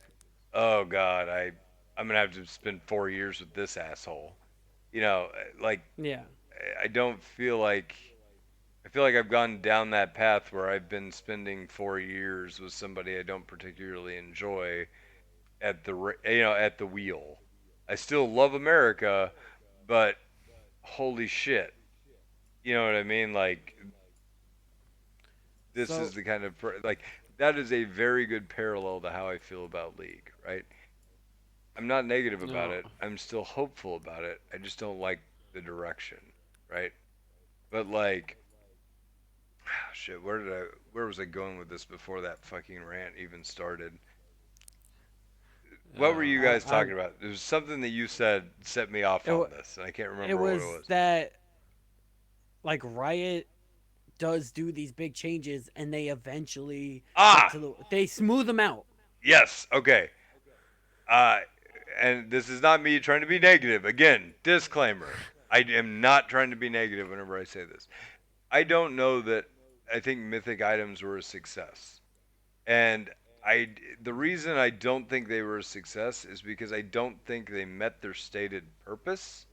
oh God, I'm gonna have to spend 4 years with this asshole. Like yeah. I don't feel like I feel like I've gone down that path where I've been spending 4 years with somebody I don't particularly enjoy at the wheel. I still love America, but holy shit, you know what I mean? Like this is So the kind of like that is a very good parallel to how I feel about League, right? I'm not negative about No. it. I'm still hopeful about it. I just don't like the direction, right? But like shit, where was I going with this before that fucking rant even started? What were you guys I talking about? There was something that you said set me off it, on this, and I can't it remember what it was was. that like Riot does do these big changes and they eventually get Ah, to they smooth them out. yes. Okay. Uh, and this is not me trying to be negative. Again, disclaimer. I am not trying to be negative whenever I say this. I don't know that I think mythic items were a success. And I the reason I don't think they were a success is because I don't think they met their stated purpose,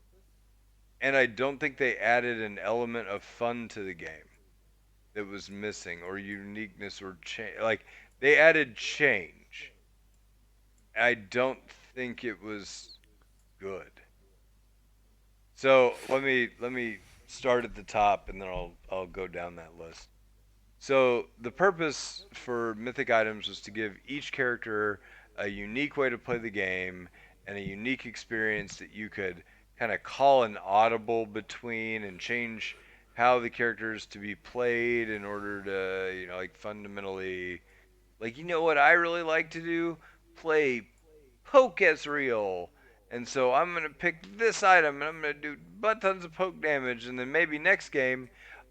and I don't think they added an element of fun to the game that was missing, or uniqueness, or change. Like, they added change. I don't think it was good. So let me start at the top, and then I'll go down that list. So the purpose for mythic items was to give each character a unique way to play the game and a unique experience that you could kind of call an audible between and change how the characters to be played in order to, like, fundamentally, like, what I really like to do? Play poke Ezreal. And so I'm going to pick this item and I'm going to do butt tons of poke damage. And then maybe next game,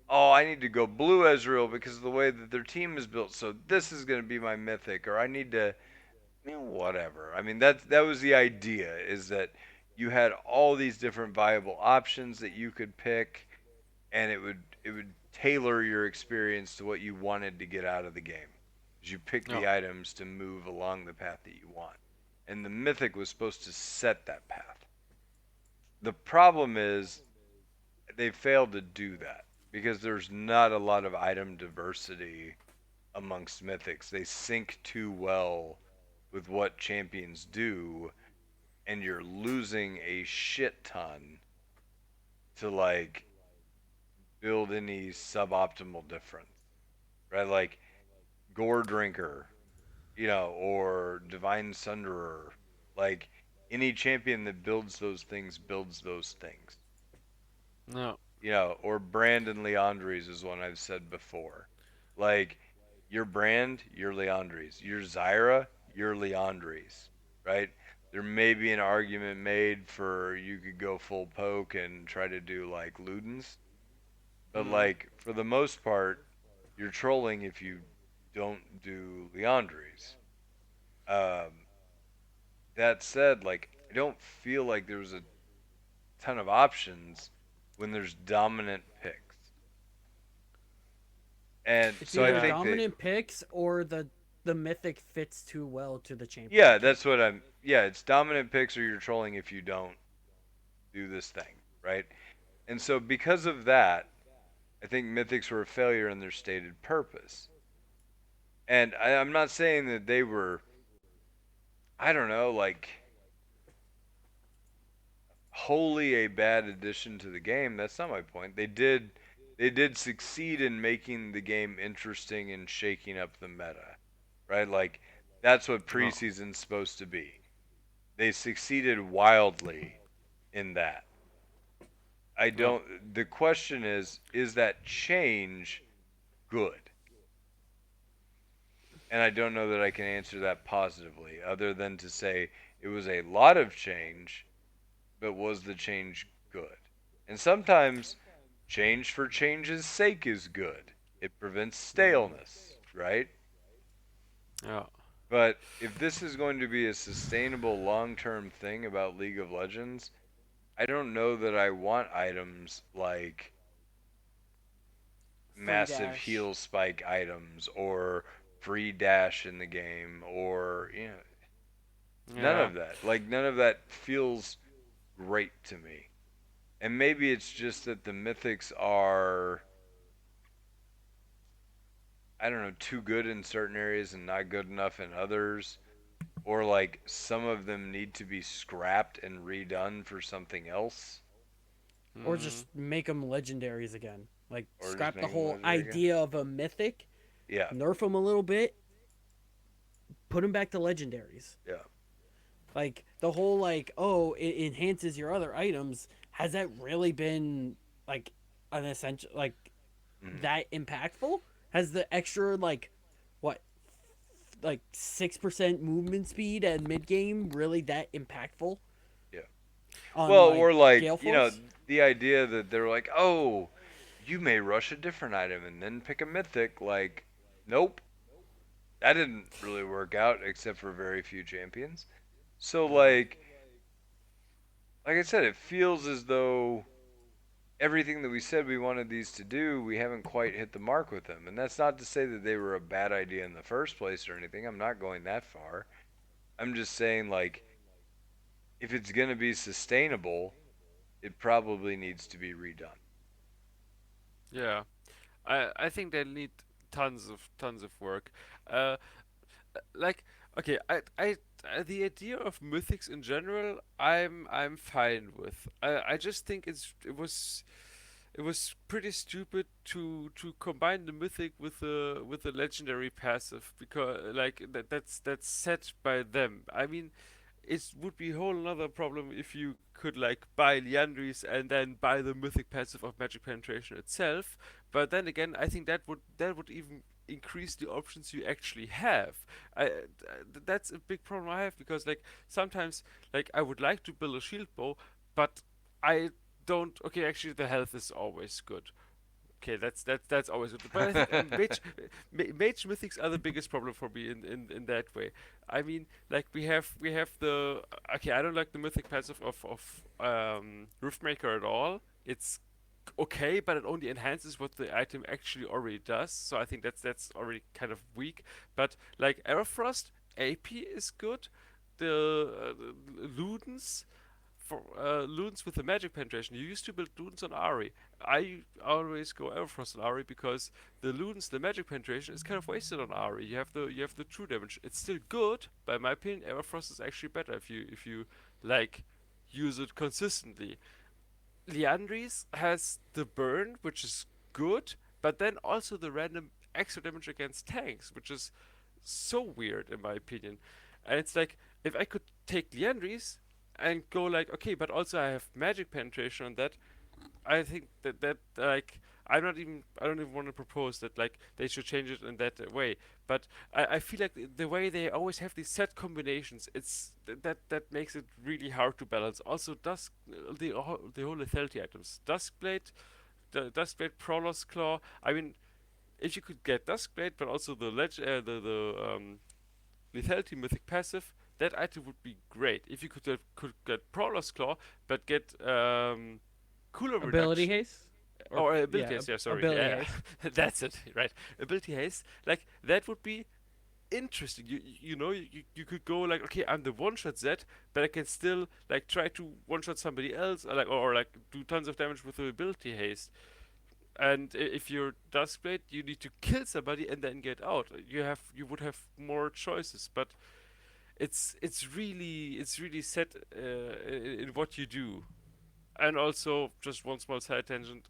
oh, I need to go blue Ezreal because of the way that their team is built. So this is going to be my mythic. Or I need to, whatever. I mean, that was the idea, is that you had all these different viable options that you could pick, and it would tailor your experience to what you wanted to get out of the game. You pick Yeah. the items to move along the path that you want, and the mythic was supposed to set that path. The problem is they failed to do that because there's not a lot of item diversity amongst mythics. They sync too well with what champions do, and you're losing a shit ton to, like, build any suboptimal difference, right? Like Gore Drinker, or Divine Sunderer. Like, any champion that builds those things builds those things. No. Or Brandon Leandries is one I've said before. Like, your brand, your Leandries. Your Zyra, your Leandries, right? There may be an argument made for you could go full poke and try to do like Ludens, but Mm. like for the most part, you're trolling if you don't do Leandries. Um, that said, like, I don't feel like there was a ton of options when there's dominant picks. And It's so I either Yeah. think that, dominant picks or the mythic fits too well to the yeah, championship. that's what yeah, it's dominant picks or you're trolling if you don't do this thing, right? And so because of that, I think mythics were a failure in their stated purpose. And I'm not saying that they were, I don't know, like, wholly a bad addition to the game. That's not my point. They did succeed in making the game interesting and shaking up the meta, right? Like, that's what No. preseason's supposed to be. They succeeded wildly in that. I No. don't. The question is that change good? And I don't know that I can answer that positively, other than to say it was a lot of change, but was the change good? And sometimes change for change's sake is good. It prevents Mm. staleness, right? Yeah. But if this is going to be a sustainable long term thing about League of Legends, I don't know that I want items like Free massive dash. heal spike items or free dash in the game, or, none Yeah. of that. Like, none of that feels great to me. And maybe it's just that the mythics are, I don't know, too good in certain areas and not good enough in others, or like some of them need to be scrapped and redone for something else, Or Mm. just make them legendaries again. Like or just scrap the make them whole legendary again. idea of a mythic, Yeah, nerf them a little bit, put them back to legendaries. yeah. Like the whole like, oh, it enhances your other items. Has that really been like an essential, like Mm, that impactful? Has the extra like what, like 6% movement speed at mid game really that impactful yeah. on Well, like or like, Gale Force? the idea that they're like, oh, you may rush a different item and then pick a mythic. Like, nope, that didn't really work out except for very few champions. So Yeah. like I said, it feels as though everything that we said we wanted these to do, we haven't quite hit the mark with them. And that's not to say that they were a bad idea in the first place or anything. I'm not going that far. I'm just saying, like, if it's going to be sustainable, it probably needs to be redone. Yeah. I think they need tons of work. Uh, like okay, the idea of mythics in general, I'm fine with. I just think it was pretty stupid to combine the mythic with the legendary passive because like that's set by them. I mean, it would be a whole another problem if you could like buy Liandry's and then buy the mythic passive of Magic Penetration itself. But then again, I think that would even increase the options you actually have. That's a big problem I have because like sometimes like I would like to build a shield bow, but I don't. Okay, actually the health is always good. Okay, that's always good. But I think mage mythics are the biggest problem for me in that way. I mean, like we have the okay. I don't like the mythic passive of Riftmaker at all. It's okay, but it only enhances what the item actually already does. So I think that's already kind of weak. But like Aerofrost, AP is good. The Ludens for Ludens with the magic penetration. You used to build Ludens on Ari. I always go Everfrost on Ari because the Ludens, the magic penetration, is kind of wasted on Ari. You have the true damage. It's still good, but in my opinion, Everfrost is actually better if you like use it consistently. Liandry's has the burn, which is good, but then also the random extra damage against tanks, which is so weird in my opinion. And it's like if I could take Liandry's and go like, okay, but also I have magic penetration on that, I think that like I don't even want to propose that like they should change it in that way. But I feel like the way they always have these set combinations, that makes it really hard to balance. Also, the whole lethality items, Duskblade, the Duskblade Prowler's Claw. I mean, if you could get Duskblade, but also the lethality mythic passive, that item would be great. If you could get Prowler's Claw, but get cooler Ability reduction haste, or or ability yeah, haste. Yeah, sorry. ability Yeah, haste. that's it. Right, ability haste. Like that would be interesting. You could go like, okay, I'm the one shot Z, but I can still like try to one shot somebody else, or like do tons of damage with the ability haste. And if you're Duskblade, you need to kill somebody and then get out. You would have more choices, but it's really set in what you do. And also, just one small side tangent: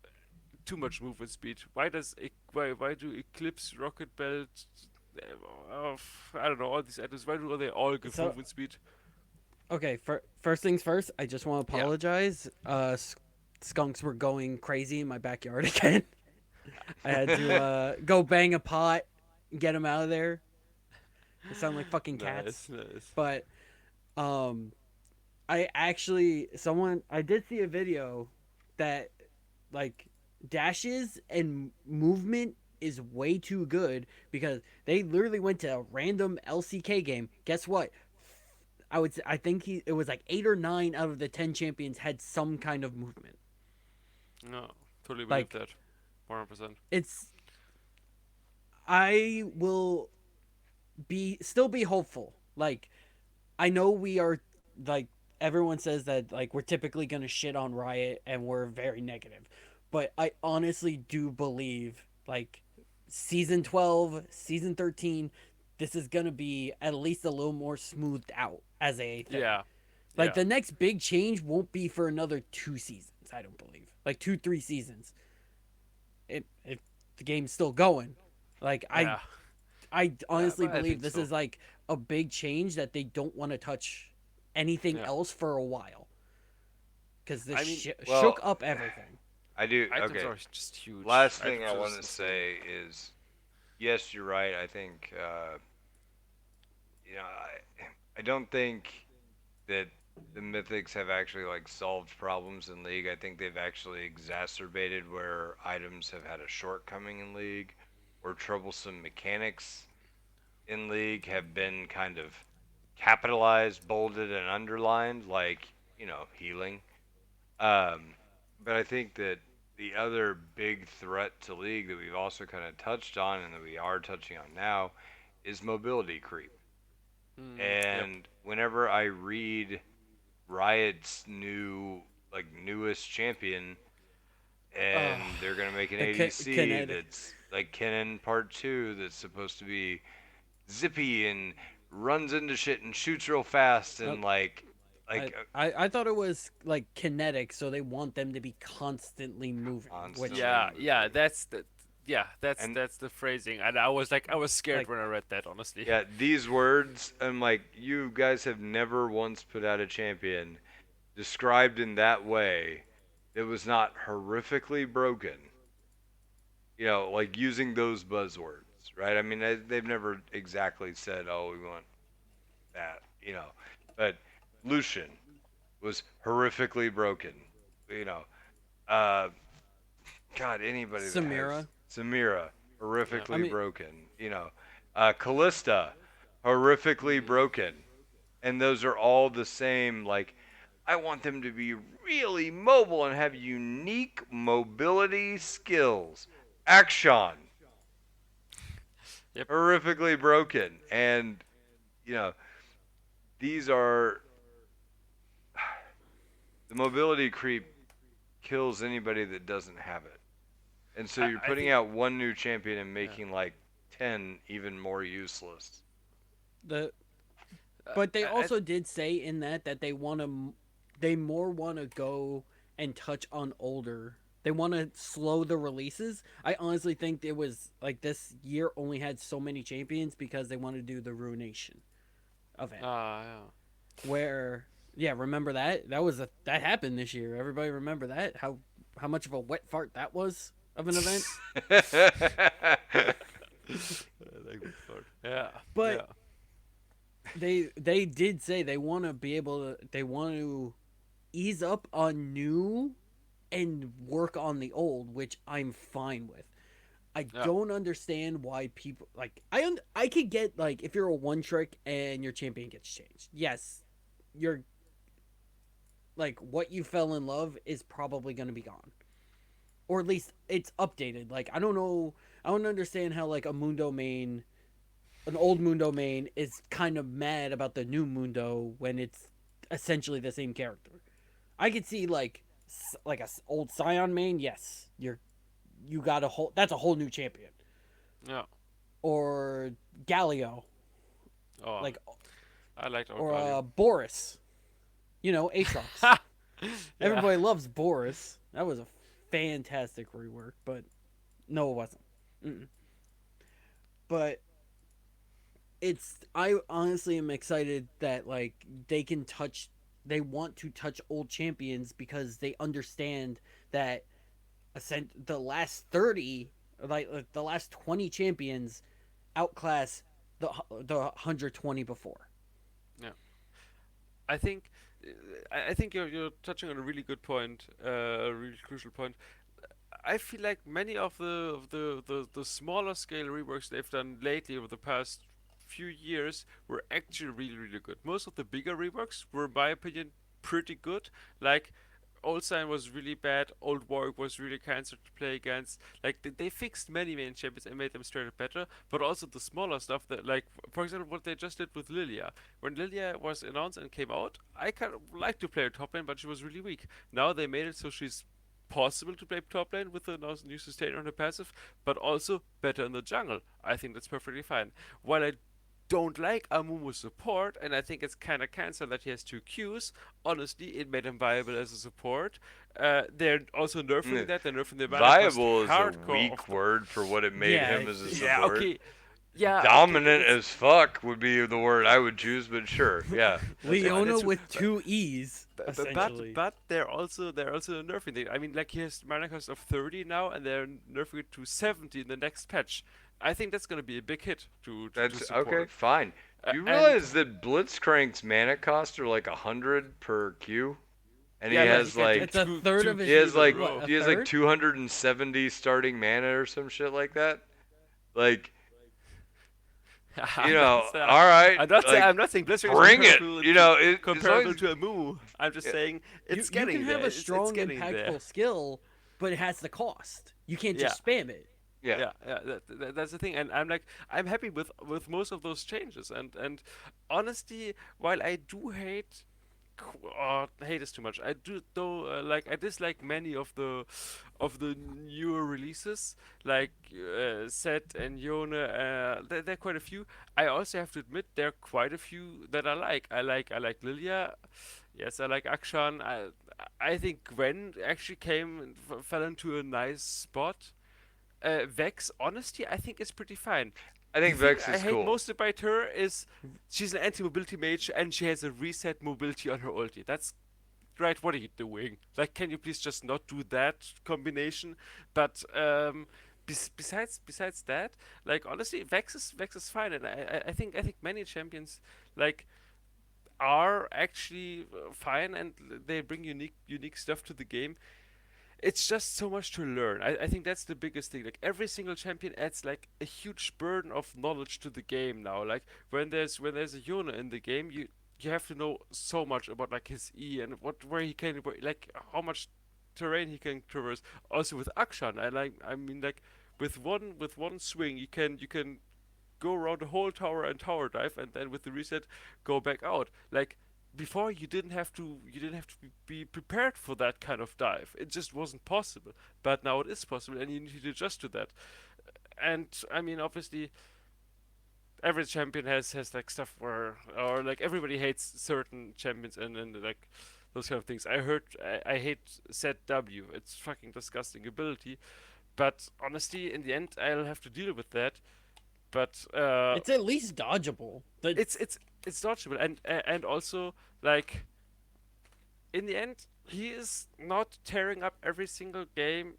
too much movement speed. Why do Eclipse, Rocket Belt, I don't know, all these items? Why do they all give So movement speed? okay, first things first. I just want to Yeah. apologize. Skunks were going crazy in my backyard again. I had to go bang a pot, get them out of there. They sound like fucking cats. Nice, nice. But um, I did see a video that like dashes and movement is way too good because they literally went to a random LCK game. Guess what? I think it was like 8 or 9 out of the 10 champions had some kind of movement. No, totally believe Like that. 100%. it's I will be still be hopeful. Like I know we are like everyone says that like we're typically going to shit on Riot and we're very negative. But I honestly do believe like season 12, season 13 this is going to be at least a little more smoothed out as a thing. Yeah, Like yeah, the next big change won't be for another 2 seasons, I don't believe. Like 2 3 seasons. If the game's still going. Like yeah. I honestly But I believe think this so. is like a big change that they don't want to touch anything Yeah. else for a while because this I mean, shook Well, up everything. I do. items Okay. are just huge. Last thing Items I are want just to insane. say is yes, you're right. I think, I don't think that the Mythics have actually like solved problems in League. I think they've actually exacerbated where items have had a shortcoming in League, or troublesome mechanics in League have been kind of capitalized, bolded, and underlined, like healing. Um, but I think that the other big threat to League that we've also kind of touched on and that we are touching on now is mobility creep. Yep. And whenever I read Riot's newest champion, and they're gonna make an ADC Kinetic. that's like Kennen Part Two, that's supposed to be zippy and runs into shit and shoots real fast Uh, and like I, like I thought it was like kinetic, so they want them to be constantly moving, which constantly Yeah, yeah, moving. that's the yeah, And that's the phrasing. And I was like, I was scared like when I read that, honestly. yeah, these words, I'm like, you guys have never once put out a champion described in that way that was not horrifically broken. Like using those buzzwords, right? I mean, they've never exactly said, "Oh, we want that." But Lucian was horrifically broken. You know, uh, God, anybody that has Samira. Samira Yeah. I horrifically mean, broken. Callista horrifically Mm. broken, and those are all the same. Like, I want them to be really mobile and have unique mobility skills. Action Yep. horrifically broken, and you know these are the mobility creep kills anybody that doesn't have it. And so you're I putting think out one new champion and yeah. making like 10 even more useless. the Uh, but they I also did say in that they want to, they more want to go and touch on older. They want to slow the releases. I honestly think it was like this year only had so many champions because they want to do the Ruination event. yeah. Where yeah, remember that happened this year. Everybody remember that? How much of a wet fart that was of an event? Like good part. Yeah. But Yeah. they did say they want to be able to, they want to ease up on new and work on the old, which I'm fine with. I Yeah. don't understand why people like I could get like if you're a one trick and your champion gets changed. Yes, you're like what you fell in love is probably going to be gone. Or at least it's updated. Like I don't know, I don't understand how like a Mundo main, an old Mundo main is kind of mad about the new Mundo when it's essentially the same character. I could see like a old Scion main, yes, you got a whole, that's a whole new champion. Yeah. Or Galio, Oh, like, I liked or Orgalio. Boris, Aatrox. Ha! Yeah. Everybody loves Boris. That was a fantastic rework, but no, it wasn't. Mm-mm. But I honestly am excited that like they want to touch old champions because they understand that the last 30, like the last 20 champions outclass the 120 before. Yeah. I think I think you're touching on a really good point, a really crucial point. I feel like many of the smaller scale reworks they've done lately over the past few years were actually really good. Most of the bigger reworks were, in my opinion, pretty good. Like Old Sign was really bad. Old Warwick was really cancer to play against. Like they fixed many main champions and made them straight up better. But also the smaller stuff that, like for example, what they just did with Lilia. When Lilia was announced and came out, I kind of liked to play her top lane, but she was really weak. Now they made it so she's possible to play top lane with the new sustainer on the passive, but also better in the jungle. I think that's perfectly fine. While I don't like Amumu's support, and I think it's kind of cancer that he has two Qs. Honestly, it made him viable as a support. They're also nerfing Mm, that. They're nerfing the mana cost Viable is a hardcore of weak the. word for what it made Yeah, him as a Yeah, support. okay. Yeah, okay. Dominant It's as fuck would be the word I would choose, but sure, yeah, that's yeah, fine. Leona that's with but, two E's essentially. they're also nerfing it. I mean, like he has mana cost of 30 now, and they're nerfing it to 70 in the next patch. I think that's gonna be a big hit to That's okay, support. fine. You And realize that Blitzcrank's mana cost are like 100 per Q, and he yeah, like he has can do like It's a third two of he his. Q has in a like What, row. a he has like third? 270 starting mana or some shit like that. Like, That's all right, like I'm not saying Blitzcrank is bring it. As long comparable as to a Moo. I'm just yeah, saying You can have a It's strong, getting there. impactful skill, but it has the cost. You can't Yeah. just spam it. yeah. Yeah. That's the thing, and I'm happy with most of those changes, and honestly, while I do hate is too much. I do though like I dislike many of the newer releases like Set and Yona. There are quite a few. I also have to admit there are quite a few that I like. I like Lilia. Yes, I like Akshan. I think Gwen actually came and fell into a nice spot. Vex, honestly, I think is pretty fine. I The think thing Vex I is hate cool. most about her is she's an anti-mobility mage and she has a reset mobility on her ulti. That's right. What are you doing? Like, can you please just not do that combination? But besides that, like honestly, Vex is fine, and I think many champions like are actually fine and they bring unique stuff to the game. It's just so much to learn. I think that's the biggest thing. Like every single champion adds like a huge burden of knowledge to the game now. Like when there's a Yona in the game, you have to know so much about like his E and where he can like how much terrain he can traverse. Also with Akshan, I mean like with one swing you can go around the whole tower and tower dive, and then with the reset go back out. Like before, you didn't have to be prepared for that kind of dive. It just wasn't possible. But now it is possible, and you need to adjust to that. And I mean, obviously, every champion has like stuff where or like everybody hates certain champions and like those kind of things. I hate set W. It's fucking disgusting ability. But honestly, in the end, I'll have to deal with that. But It's at least dodgeable. The it's dodgeable, and also like in the end he is not tearing up every single game.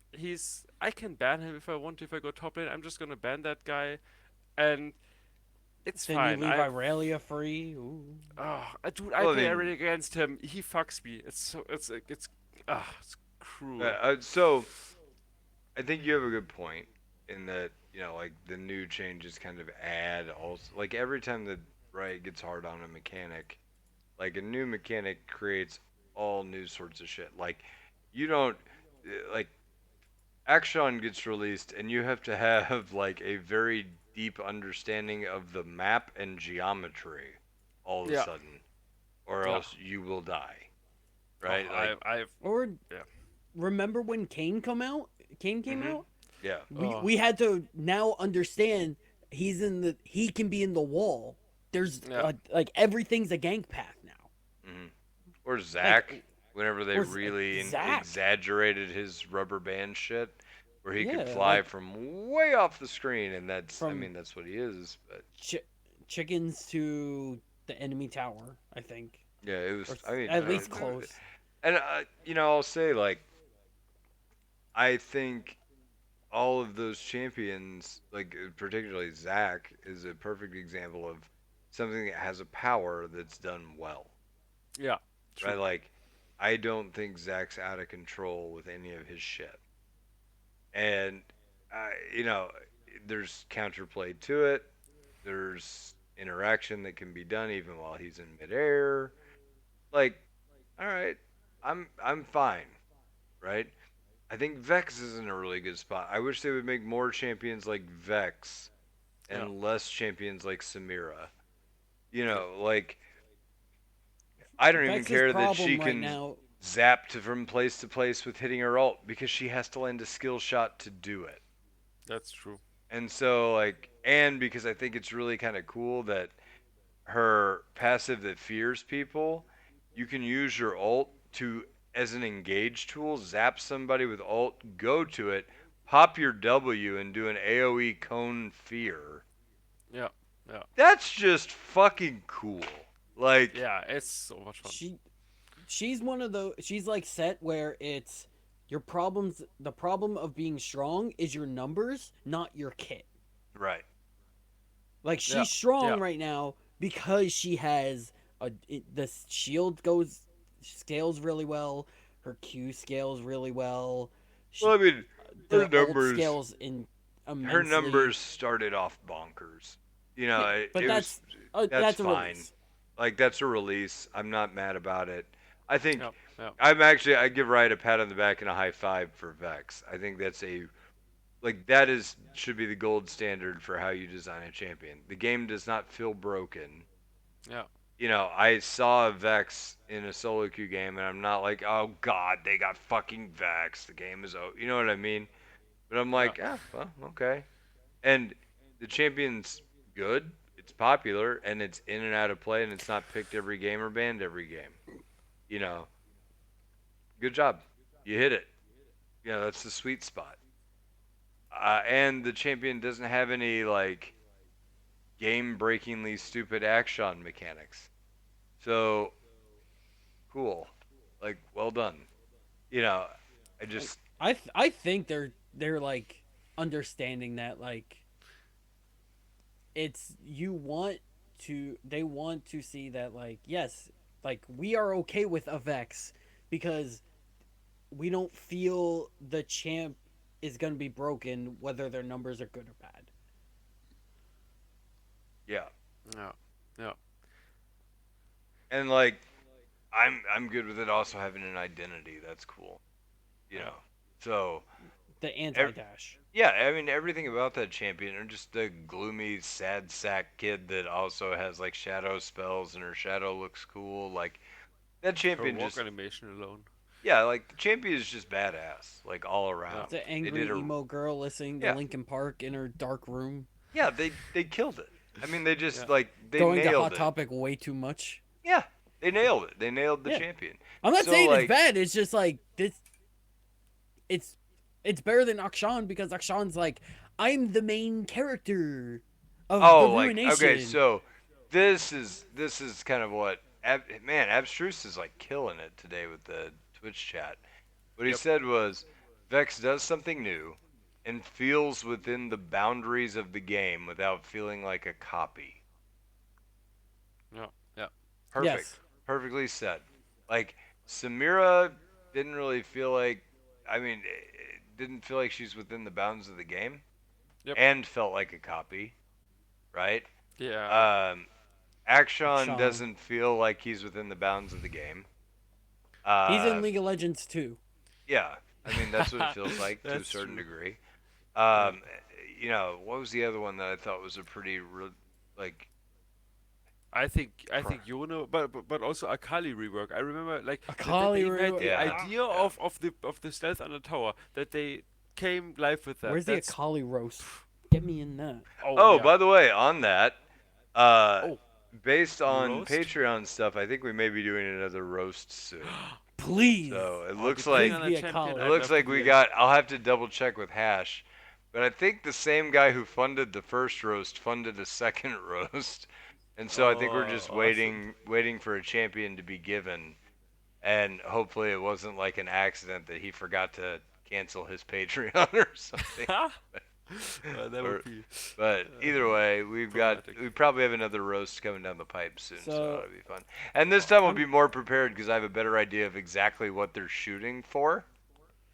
I can ban him if I want to. If I go top lane, I'm just gonna ban that guy, and it's then you fine. leave Irelia free. Ooh. Dude, I Well, I play mean, already against him. He fucks me. It's cruel. so I think you have a good point in that like the new changes kind of add also like every time that Riot gets hard on a mechanic, like a new mechanic creates all new sorts of shit. Like you don't like Action gets released and you have to have like a very deep understanding of the map and geometry all of a Yeah, sudden or yeah. else you will die, Oh, right? Like I've Or yeah. remember when Kane come out? Kane came mhm. out. Yeah. We Oh, we had to now understand he can be in the wall. There's yeah. like everything's a gank path now. Mhm. Or Like Zach, whenever they or really Zach. exaggerated his rubber band shit, where he could Yeah, fly like from way off the screen, and I from mean, that's what he is. But chi- chickens to the enemy tower. I think, yeah, it or was. I mean, at least close. and I'll say like I think all of those champions, like particularly Zach, is a perfect example of something that has a power that's done well, Yeah, right? true. Like I don't think Zach's out of control with any of his shit. And uh, you know, there's counterplay to it. There's interaction that can be done even while he's in midair. Like, all right, I'm fine, right? I think Vex is in a really good spot. I wish they would make more champions like Vex Yeah, and less champions like Samira. yeah, Like I don't even Vex's care that she problem right can now. from place to place with hitting her ult because she has to land a skill shot to do it. that's true. And so like and because I think it's really kind of cool that her passive that fears people, you can use your ult to as an engage tool, zap somebody with ult, go to it, pop your W and do an AoE cone fear. Yeah, yeah, That's just fucking cool. Like yeah. It's so much fun. She she's one of those. She's like set where it's your problems. The problem of being strong is your numbers, not your kit. right. Like Yeah, she's yeah, strong right now because she has the shield goes scales really well, her Q scales really well, Well, she, I mean, her the ult numbers, scales in her immensely. numbers started off bonkers. Yeah, but It was that's that's a fine. release. Like that's a release. I'm not mad about it. I think Yeah, yeah, I give Riot a pat on the back and a high five for Vex. I think that's a like that is should be the gold standard for how you design a champion. The game does not feel broken. yeah, I saw Vex in a solo queue game, and I'm not like, oh god, they got fucking Vex. The game is over. You know what I mean? But I'm yeah, like, ah, well, okay. And the champion's good. It's popular, and it's in and out of play, and it's not picked every game or banned every game. You know, good job. You hit it. That's the sweet spot. And the champion doesn't have any like game-breakingly stupid action mechanics. So cool. Like, well done. You know, I Like just I think they're like understanding that like it's you want to they want to see that like yes like we are okay with a Vex because we don't feel the champ is going to be broken whether their numbers are good or bad. yeah. yeah, yeah, And like I'm good with it also having an identity. That's cool. You yeah. know. So, The ev- anti-dash. yeah, I mean everything about that champion, or just the gloomy, sad sack kid that also has like shadow spells and her shadow looks cool. Like that Her champion walk just animation alone. yeah, like the champion is just badass, like all Yeah, around. The They angry did a emo girl listening to yeah, Linkin Park in her dark room, yeah, they killed it. I mean, they just yeah, like they going to nailed Hot it. Topic way too much. Yeah, they nailed it. They nailed the Yeah, champion. I'm not So saying it's like, bad. It's just like this. It's it's better than Akshan because Akshan's like I'm the main character of the oh, like okay, Ruination. so this is kind of what man Abstruse is like killing it today with the Twitch chat. What he yep, said was, Vex does something new and feels within the boundaries of the game without feeling like a copy. yeah, yeah, Yes, Perfect. Perfectly said. Like Samira didn't really feel like I mean, it didn't feel like she's within the bounds of the game yep, and felt like a copy, right? yeah. Um Akshan Akshan. doesn't feel like he's within the bounds of the game. He's in Uh League of Legends too. yeah, I mean that's what it feels like to a That's certain true. degree. Yeah. Um what was the other one that I thought was a pretty like I think Yono, but also Akali rework. I remember like that they Akali, even had the yeah, idea yeah. of the stealth on the tower that they came live with that. where's the That's Akali roast? Get me in that, oh Oh, yeah. by the way, on that, uh, Oh, based the on roast. Patreon stuff, I think we may be doing another roast soon. please, So it Oh, looks depending please like on the be champion, it Akali. I'd looks love to like be we there. got. I'll have to double check with Hash, but I think the same guy who funded the first roast funded a second roast, and so I think we're Oh, just awesome. waiting for a champion to be given, and hopefully it wasn't like an accident that he forgot to cancel his Patreon or something. That would or be But either way, problematic. we probably have another roast coming down the pipe soon, so So that'll be fun. And this time we'll I'm be more prepared because I have a better idea of exactly what they're shooting for.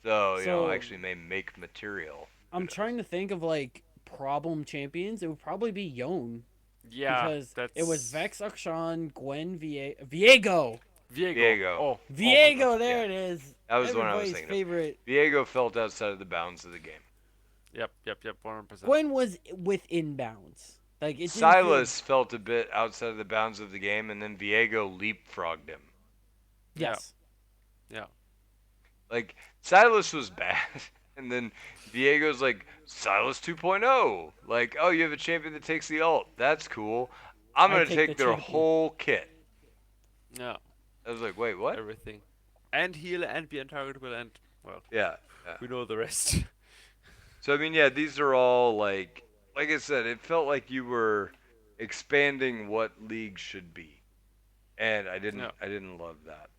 So I so actually may make material. Who I'm knows? trying to think of like problem champions. It would probably be Yone Yeah, because it was that's Vex, Akshan, Gwen, Viego. Viego. Viego. Oh my god. Viego, there Yeah, it is. that was the one I was Everybody's thinking of. favorite. Viego felt outside of the bounds of the game. Yep, yep, yep. 100%. Gwen was within bounds. Like it didn't feel. Silas felt a bit outside of the bounds of the game, and then Viego leapfrogged him. Yeah, Yes, yeah. Like Silas was bad, and then Diego's like Silas 2.0. Like, oh, you have a champion that takes the ult. That's cool. I'm I gonna take the take their champion. whole kit. Yeah, I was like, wait, what? everything. And heal and be untargetable and well, Yeah, yeah. we know the rest. So I mean, yeah, these are all like I said, it felt like you were expanding what league should be, and Yeah. I didn't love that.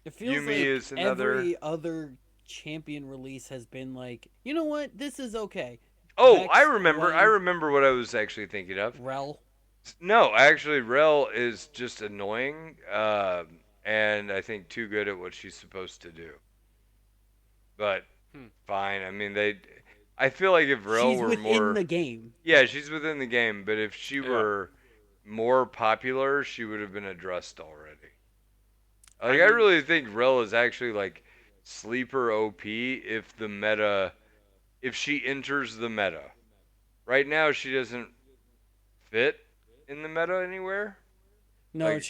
It feels Yumi like is another. every other champion release has been like, you know what? This is okay. Oh, Vex, I Gwen, remember what I was actually thinking of. Rel. No, actually, Rel is just annoying, and I think too good at what she's supposed to do. But Hmm. fine. I mean, they. I feel like if Rel She's were within more, the game. yeah, she's within the game. But if she Yeah. were more popular, she would have been addressed already. I Like I mean, really think Rel is actually like sleeper OP if the meta, if she enters the meta. Right now, she doesn't fit in the meta anywhere. No, Like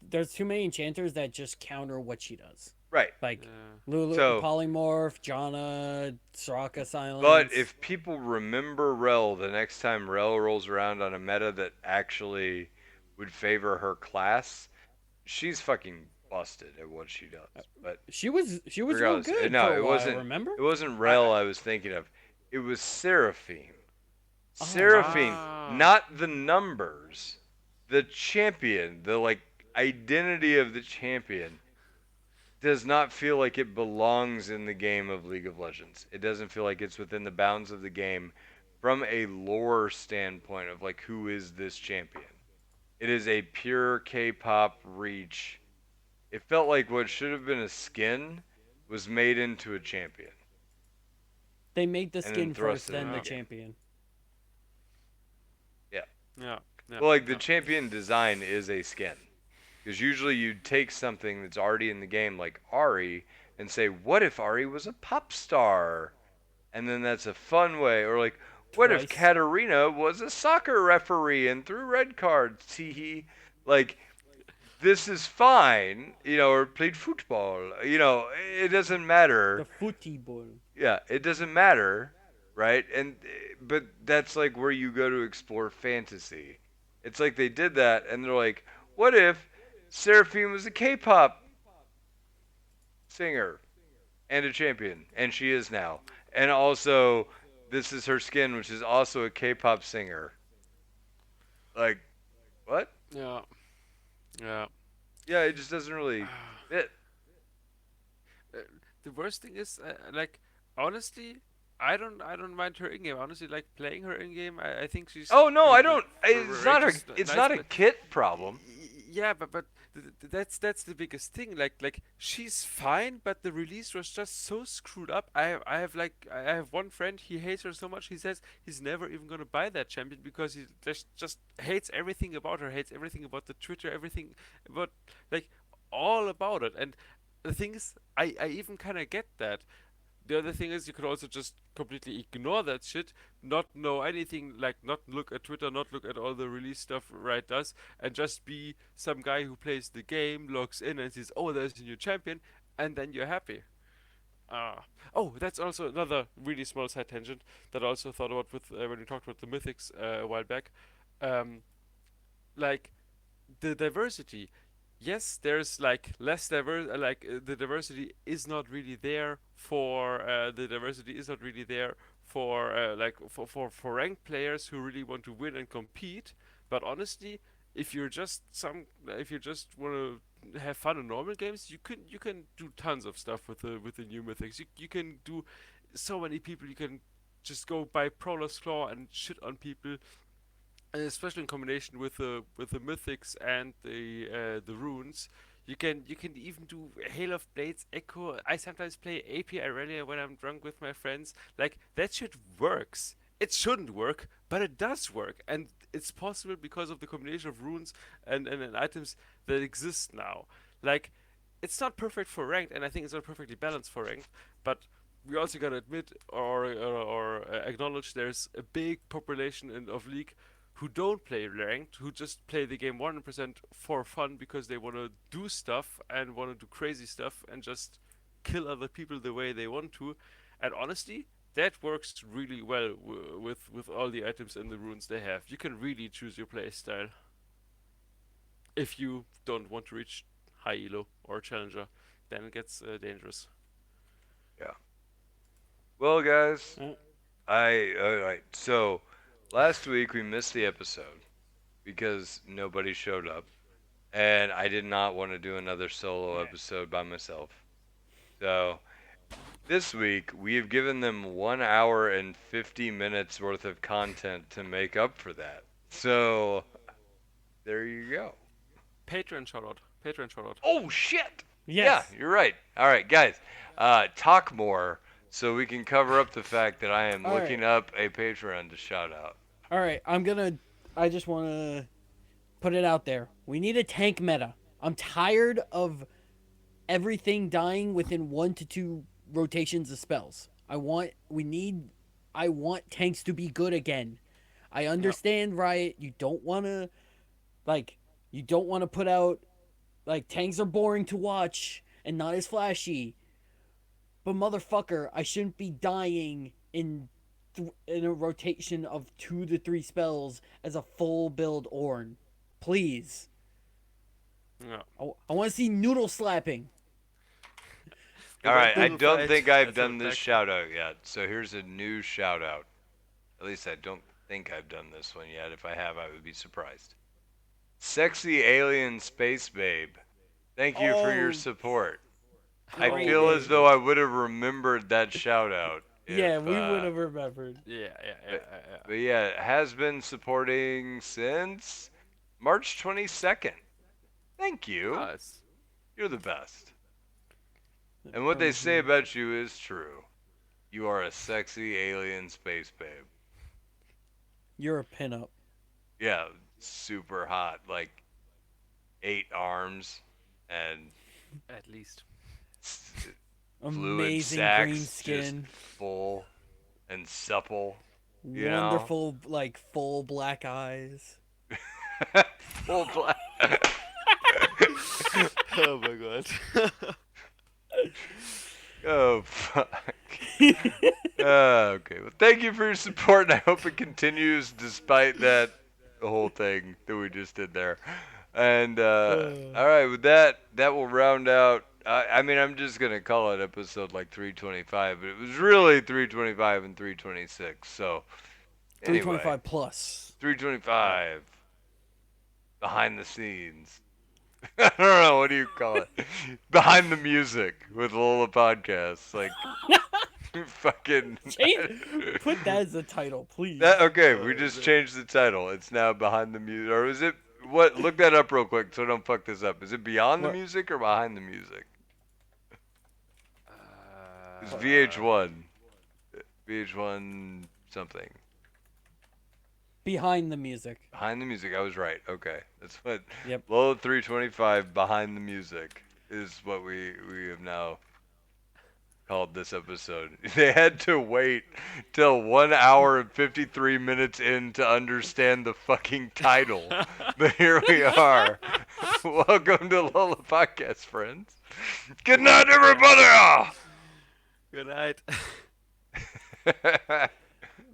there's too many enchanters that just counter what she does. right. Like yeah. Lulu So Polymorph, Janna, Soraka but Silence. if people remember Rel the next time Rel rolls around on a meta that actually would favor her class, she's fucking busted at what she does. But She was real regardless, good for no, a while, remember? it wasn't I Rel I was thinking of. It was Seraphine. Oh. Seraphine, ah not the numbers, the champion, the like identity of the champion does not feel like it belongs in the game of League of Legends. It doesn't feel like it's within the bounds of the game from a lore standpoint of like who is this champion. It is a pure K-pop reach. It felt like what should have been a skin was made into a champion They made the and then skin first, thrusted then in the the yeah game. champion. Yeah. yeah yeah Well, like the yeah champion design is a skin. Because usually you'd take something that's already in the game, like Ari, and say, what if Ari was a pop star? And then that's a fun way. Or like, what if Twice. Katarina was a soccer referee and threw red cards? Tee Like, this is fine, or played football. It doesn't The matter. footy ball. Yeah, it doesn't matter, right? But that's like where you go to explore fantasy. It's like they did that, and they're like, what if Seraphine was a K-pop singer and a champion, and she is now, and also this is her skin, which is also a K-pop singer. Like, what? yeah yeah. Yeah, it just doesn't really fit. Uh, the worst thing is, like, honestly, I don't mind her in game. Honestly, like playing her in game, I think she's Oh no, I the don't. It's not a. range It's nice, not a but kit problem. yeah, but that's the biggest thing. Like she's fine, but the release was just so screwed up. I have one friend. He hates her so much. He says he's never even gonna buy that champion because he just hates everything about her. Hates everything about the Twitter. Everything about like all about it. And the thing is, I even kind of get that. The other thing is you could also just completely ignore that shit, not know anything, like not look at Twitter, not look at all the release stuff Riot does, and just be some guy who plays the game, logs in and says, "Oh, there's a new champion," and then you're happy. Oh, that's also another really small side tangent that I also thought about with when we talked about the mythics a while back. Um, like the diversity, yes, there's like less diverse, the diversity is not really there for for ranked players who really want to win and compete. But honestly, if you just want to have fun in normal games, you can do tons of stuff with the new mythics. You can do so many people. You can just go by Prowler's Claw and shit on people, and especially in combination with the mythics and the runes. You can even do Hail of Blades Echo. I sometimes play API Aurelia when I'm drunk with my friends. Like that shit works. It shouldn't work, but it does work, and it's possible because of the combination of runes and items that exist now. Like it's not perfect for ranked, and I think it's not perfectly balanced for ranked, but we also gotta admit or acknowledge there's a big population of League who don't play ranked, who just play the game 100% for fun because they want to do stuff and want to do crazy stuff and just kill other people the way they want to. And honestly, that works really well with all the items and the runes they have. You can really choose your playstyle if you don't want to reach high elo or challenger. Then it gets dangerous. Yeah. Well, guys, Uh, all right. So last week we missed the episode because nobody showed up, and I did not want to do another solo yeah. episode by myself. So this week we have given them 1 hour and 50 minutes worth of content to make up for that. So there you go. Patreon shout out. Patreon shout out. Oh shit! Yeah, Yes. you're right. All right, guys, talk more so we can cover up the fact that I am All right. looking up a Patreon to shout out. All right. I just want to put it out there. We need a tank meta. I'm tired of everything dying within 1 to 2 rotations of spells. I want tanks to be good again. I Yeah. understand, Riot. Like, you don't want to put out, like, tanks are boring to watch and not as flashy. But motherfucker, I shouldn't be dying in a rotation of 2 to 3 spells as a full build Orn. Please. Yeah. I want to see noodle slapping. The All one right, I noodle don't fight think I've as a done this tank. shout out yet. So here's a new shout out. At least I don't think I've done this one yet. If I have, I would be surprised. Sexy alien space babe. Thank you for your Oh, support. I Oh great feel my as name. though god. I would have remembered that shout out Yeah, if we would have remembered. Yeah, yeah, yeah, but, yeah, but yeah, it has been supporting since March 22nd. Thank yeah. you. Nice. You're the best. And what they say Persian. about you is true. You are a sexy alien space babe. You're a pinup. Yeah, super hot. Like 8 arms and At least. s- fluid Amazing green sacs just skin. full and supple, you know? Wonderful, like, full black eyes. Full black. Oh my god. Oh, fuck. Okay. Well, thank you for your support, and I hope it continues despite that whole thing that we just did there. And all right, with that, that will round out. I mean, I'm just gonna call it episode like 325, but it was really 325 and 326. So anyway, 325 plus. 325 behind the scenes. I don't know what do you call it. Behind the music with Lola podcasts, like fucking. Put that as the title, please. That okay? We just changed the title. It's now behind the music, or is it what? Look that up real quick so I don't fuck this up. Is it beyond the What? music or behind the music? It's Uh, VH1, VH1 something. Behind the music. Behind the music. I was right. Okay, that's what. Yep. Lola 325 behind the music is what we have now called this episode. They had to wait till 1 hour and 53 minutes in to understand the fucking title. But here we are. Welcome to Lola Podcast, friends. Good night, everybody! Good night.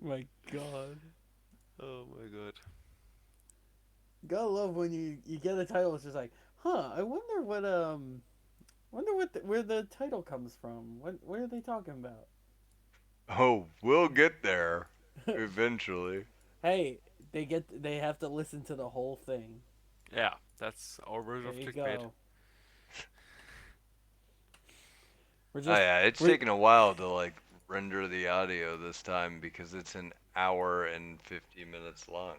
My God. Oh my god. Gotta love when you get a title. It's just like, huh? I wonder where the title comes from. What are they talking about? Oh, we'll get there eventually. Hey, they have to listen to the whole thing. Yeah, that's our version There of you clickbait. go. We're Oh just yeah, it's we're, taken a while to like render the audio this time because it's an hour and 50 minutes long.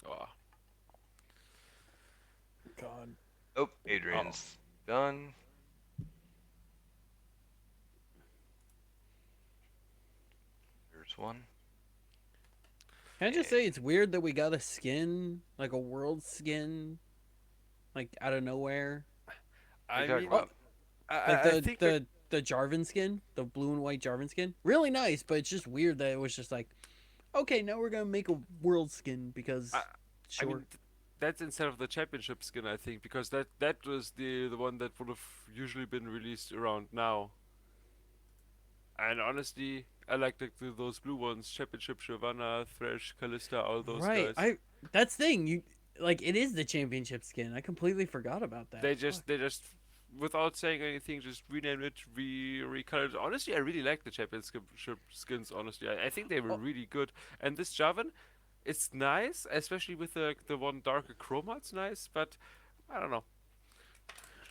Oh. God. Oh, Adrian's done. Here's one. Can I just say it's weird that we got a skin, like a world skin, like out of nowhere, What are you I talking mean, about? like I think we're the Jarvan skin, the blue and white Jarvan skin. Really nice, but it's just weird that it was just like, okay, now we're gonna make a world skin because I sure. mean, that's instead of the championship skin, I think, because that was the one that would have usually been released around now. And honestly, I like those blue ones: championship, Shyvana, Thresh, Kalista, all those Right. guys. That's the thing. You like it is the championship skin. I completely forgot about that. They just, without saying anything, just renamed it, recolored it. Honestly, I really like the championship skins. Honestly, I think they were Oh, really good. And this Javan, it's nice, especially with the one darker chroma. It's nice, but I don't know.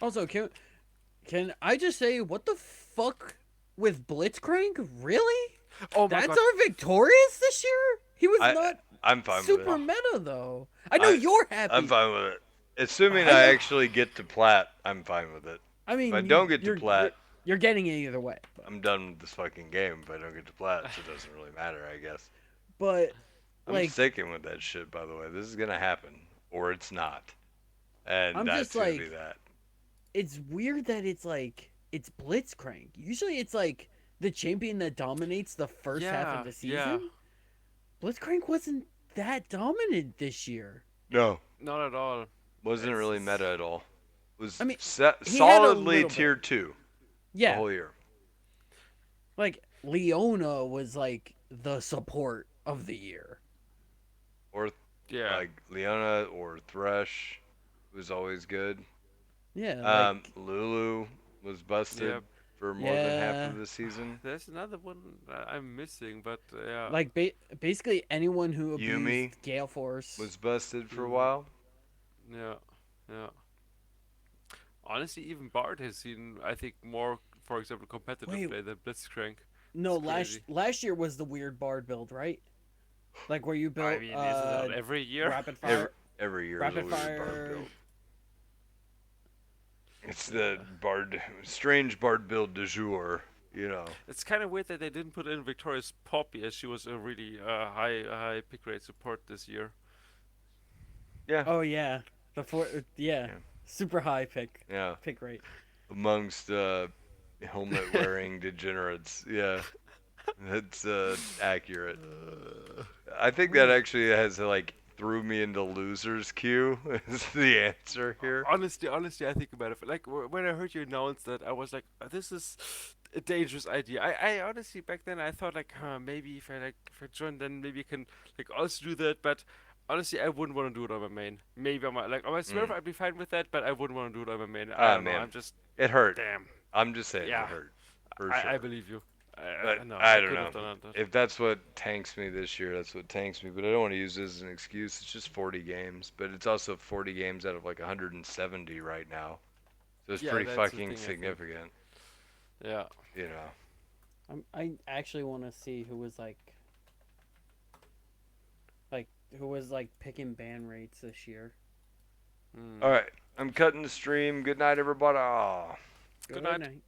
also, can I just say what the fuck with Blitzcrank? Really? Oh my That's god, our Victorious this year? He was I not. I'm fine with it. Super meta though. I know I you're I'm happy. fine with it. Assuming I I know. actually get to plat, I'm fine with it. I If I mean, don't get to you're plat, you're getting it either way. I'm done with this fucking game. If I don't get to plat, so it doesn't really matter, I guess. But I'm like, sticking with that shit, by the way. This is gonna happen, or it's not, and I'm just that's gonna be like, that. it's weird that it's Blitzcrank. Usually, it's like the champion that dominates the first half of Yeah, the yeah. season. Blitzcrank wasn't that dominant this year. No, Not at all. wasn't really It's meta at all. Was I mean, he had a solidly little tier bit. two the Yeah, whole year. like Leona was like the support of the year. Or yeah, like Leona or Thresh was always good. Yeah, like Lulu was busted yeah. for more than half yeah, of the season. There's another one I'm missing, but yeah. like basically anyone who Yumi abused Gale Force. was busted for a Mm, while. yeah, yeah. Honestly, even Bard has seen, I think, more, for example, competitive Wait, play than Blitzcrank. no, It's last crazy. last year was the weird Bard build, right? Like where you I built mean, is it not every year? rapid Every fire, every year is a rapid weird bard fire. build. It's the bard strange bard build du jour, you know. It's kind of weird that they didn't put in Victoria's Poppy, as she was a really high pick rate support this year. Yeah, Oh yeah, the four. Yeah, yeah, super high yeah. pick rate. Amongst helmet wearing degenerates. Yeah, that's accurate. I think that actually has like threw me into losers queue is the answer here. Honestly, I think about it. Like when I heard you announce that, I was like, "This is a dangerous idea." I honestly back then I thought like, maybe if I join, then maybe I can like also do that. But honestly, I wouldn't want to do it on my main. Maybe on my swerve, Mm. I'd be fine with that, but I wouldn't want to do it on my main. I Ah don't know. man, I'm just it hurt. damn. I'm just saying it Yeah, hurt for I sure. believe you. But No, I I don't couldn't know. have done that. If that's what tanks me this year, that's what tanks me. But I don't want to use this as an excuse. It's just 40 games, but it's also 40 games out of like 170 right now. So it's Yeah, pretty that's the fucking thing. I think. significant, Yeah. you know. I actually want to see like who was like picking ban rates this year. All Hmm. right, I'm cutting the stream. Good night, everybody. Aw. Good Good night. night.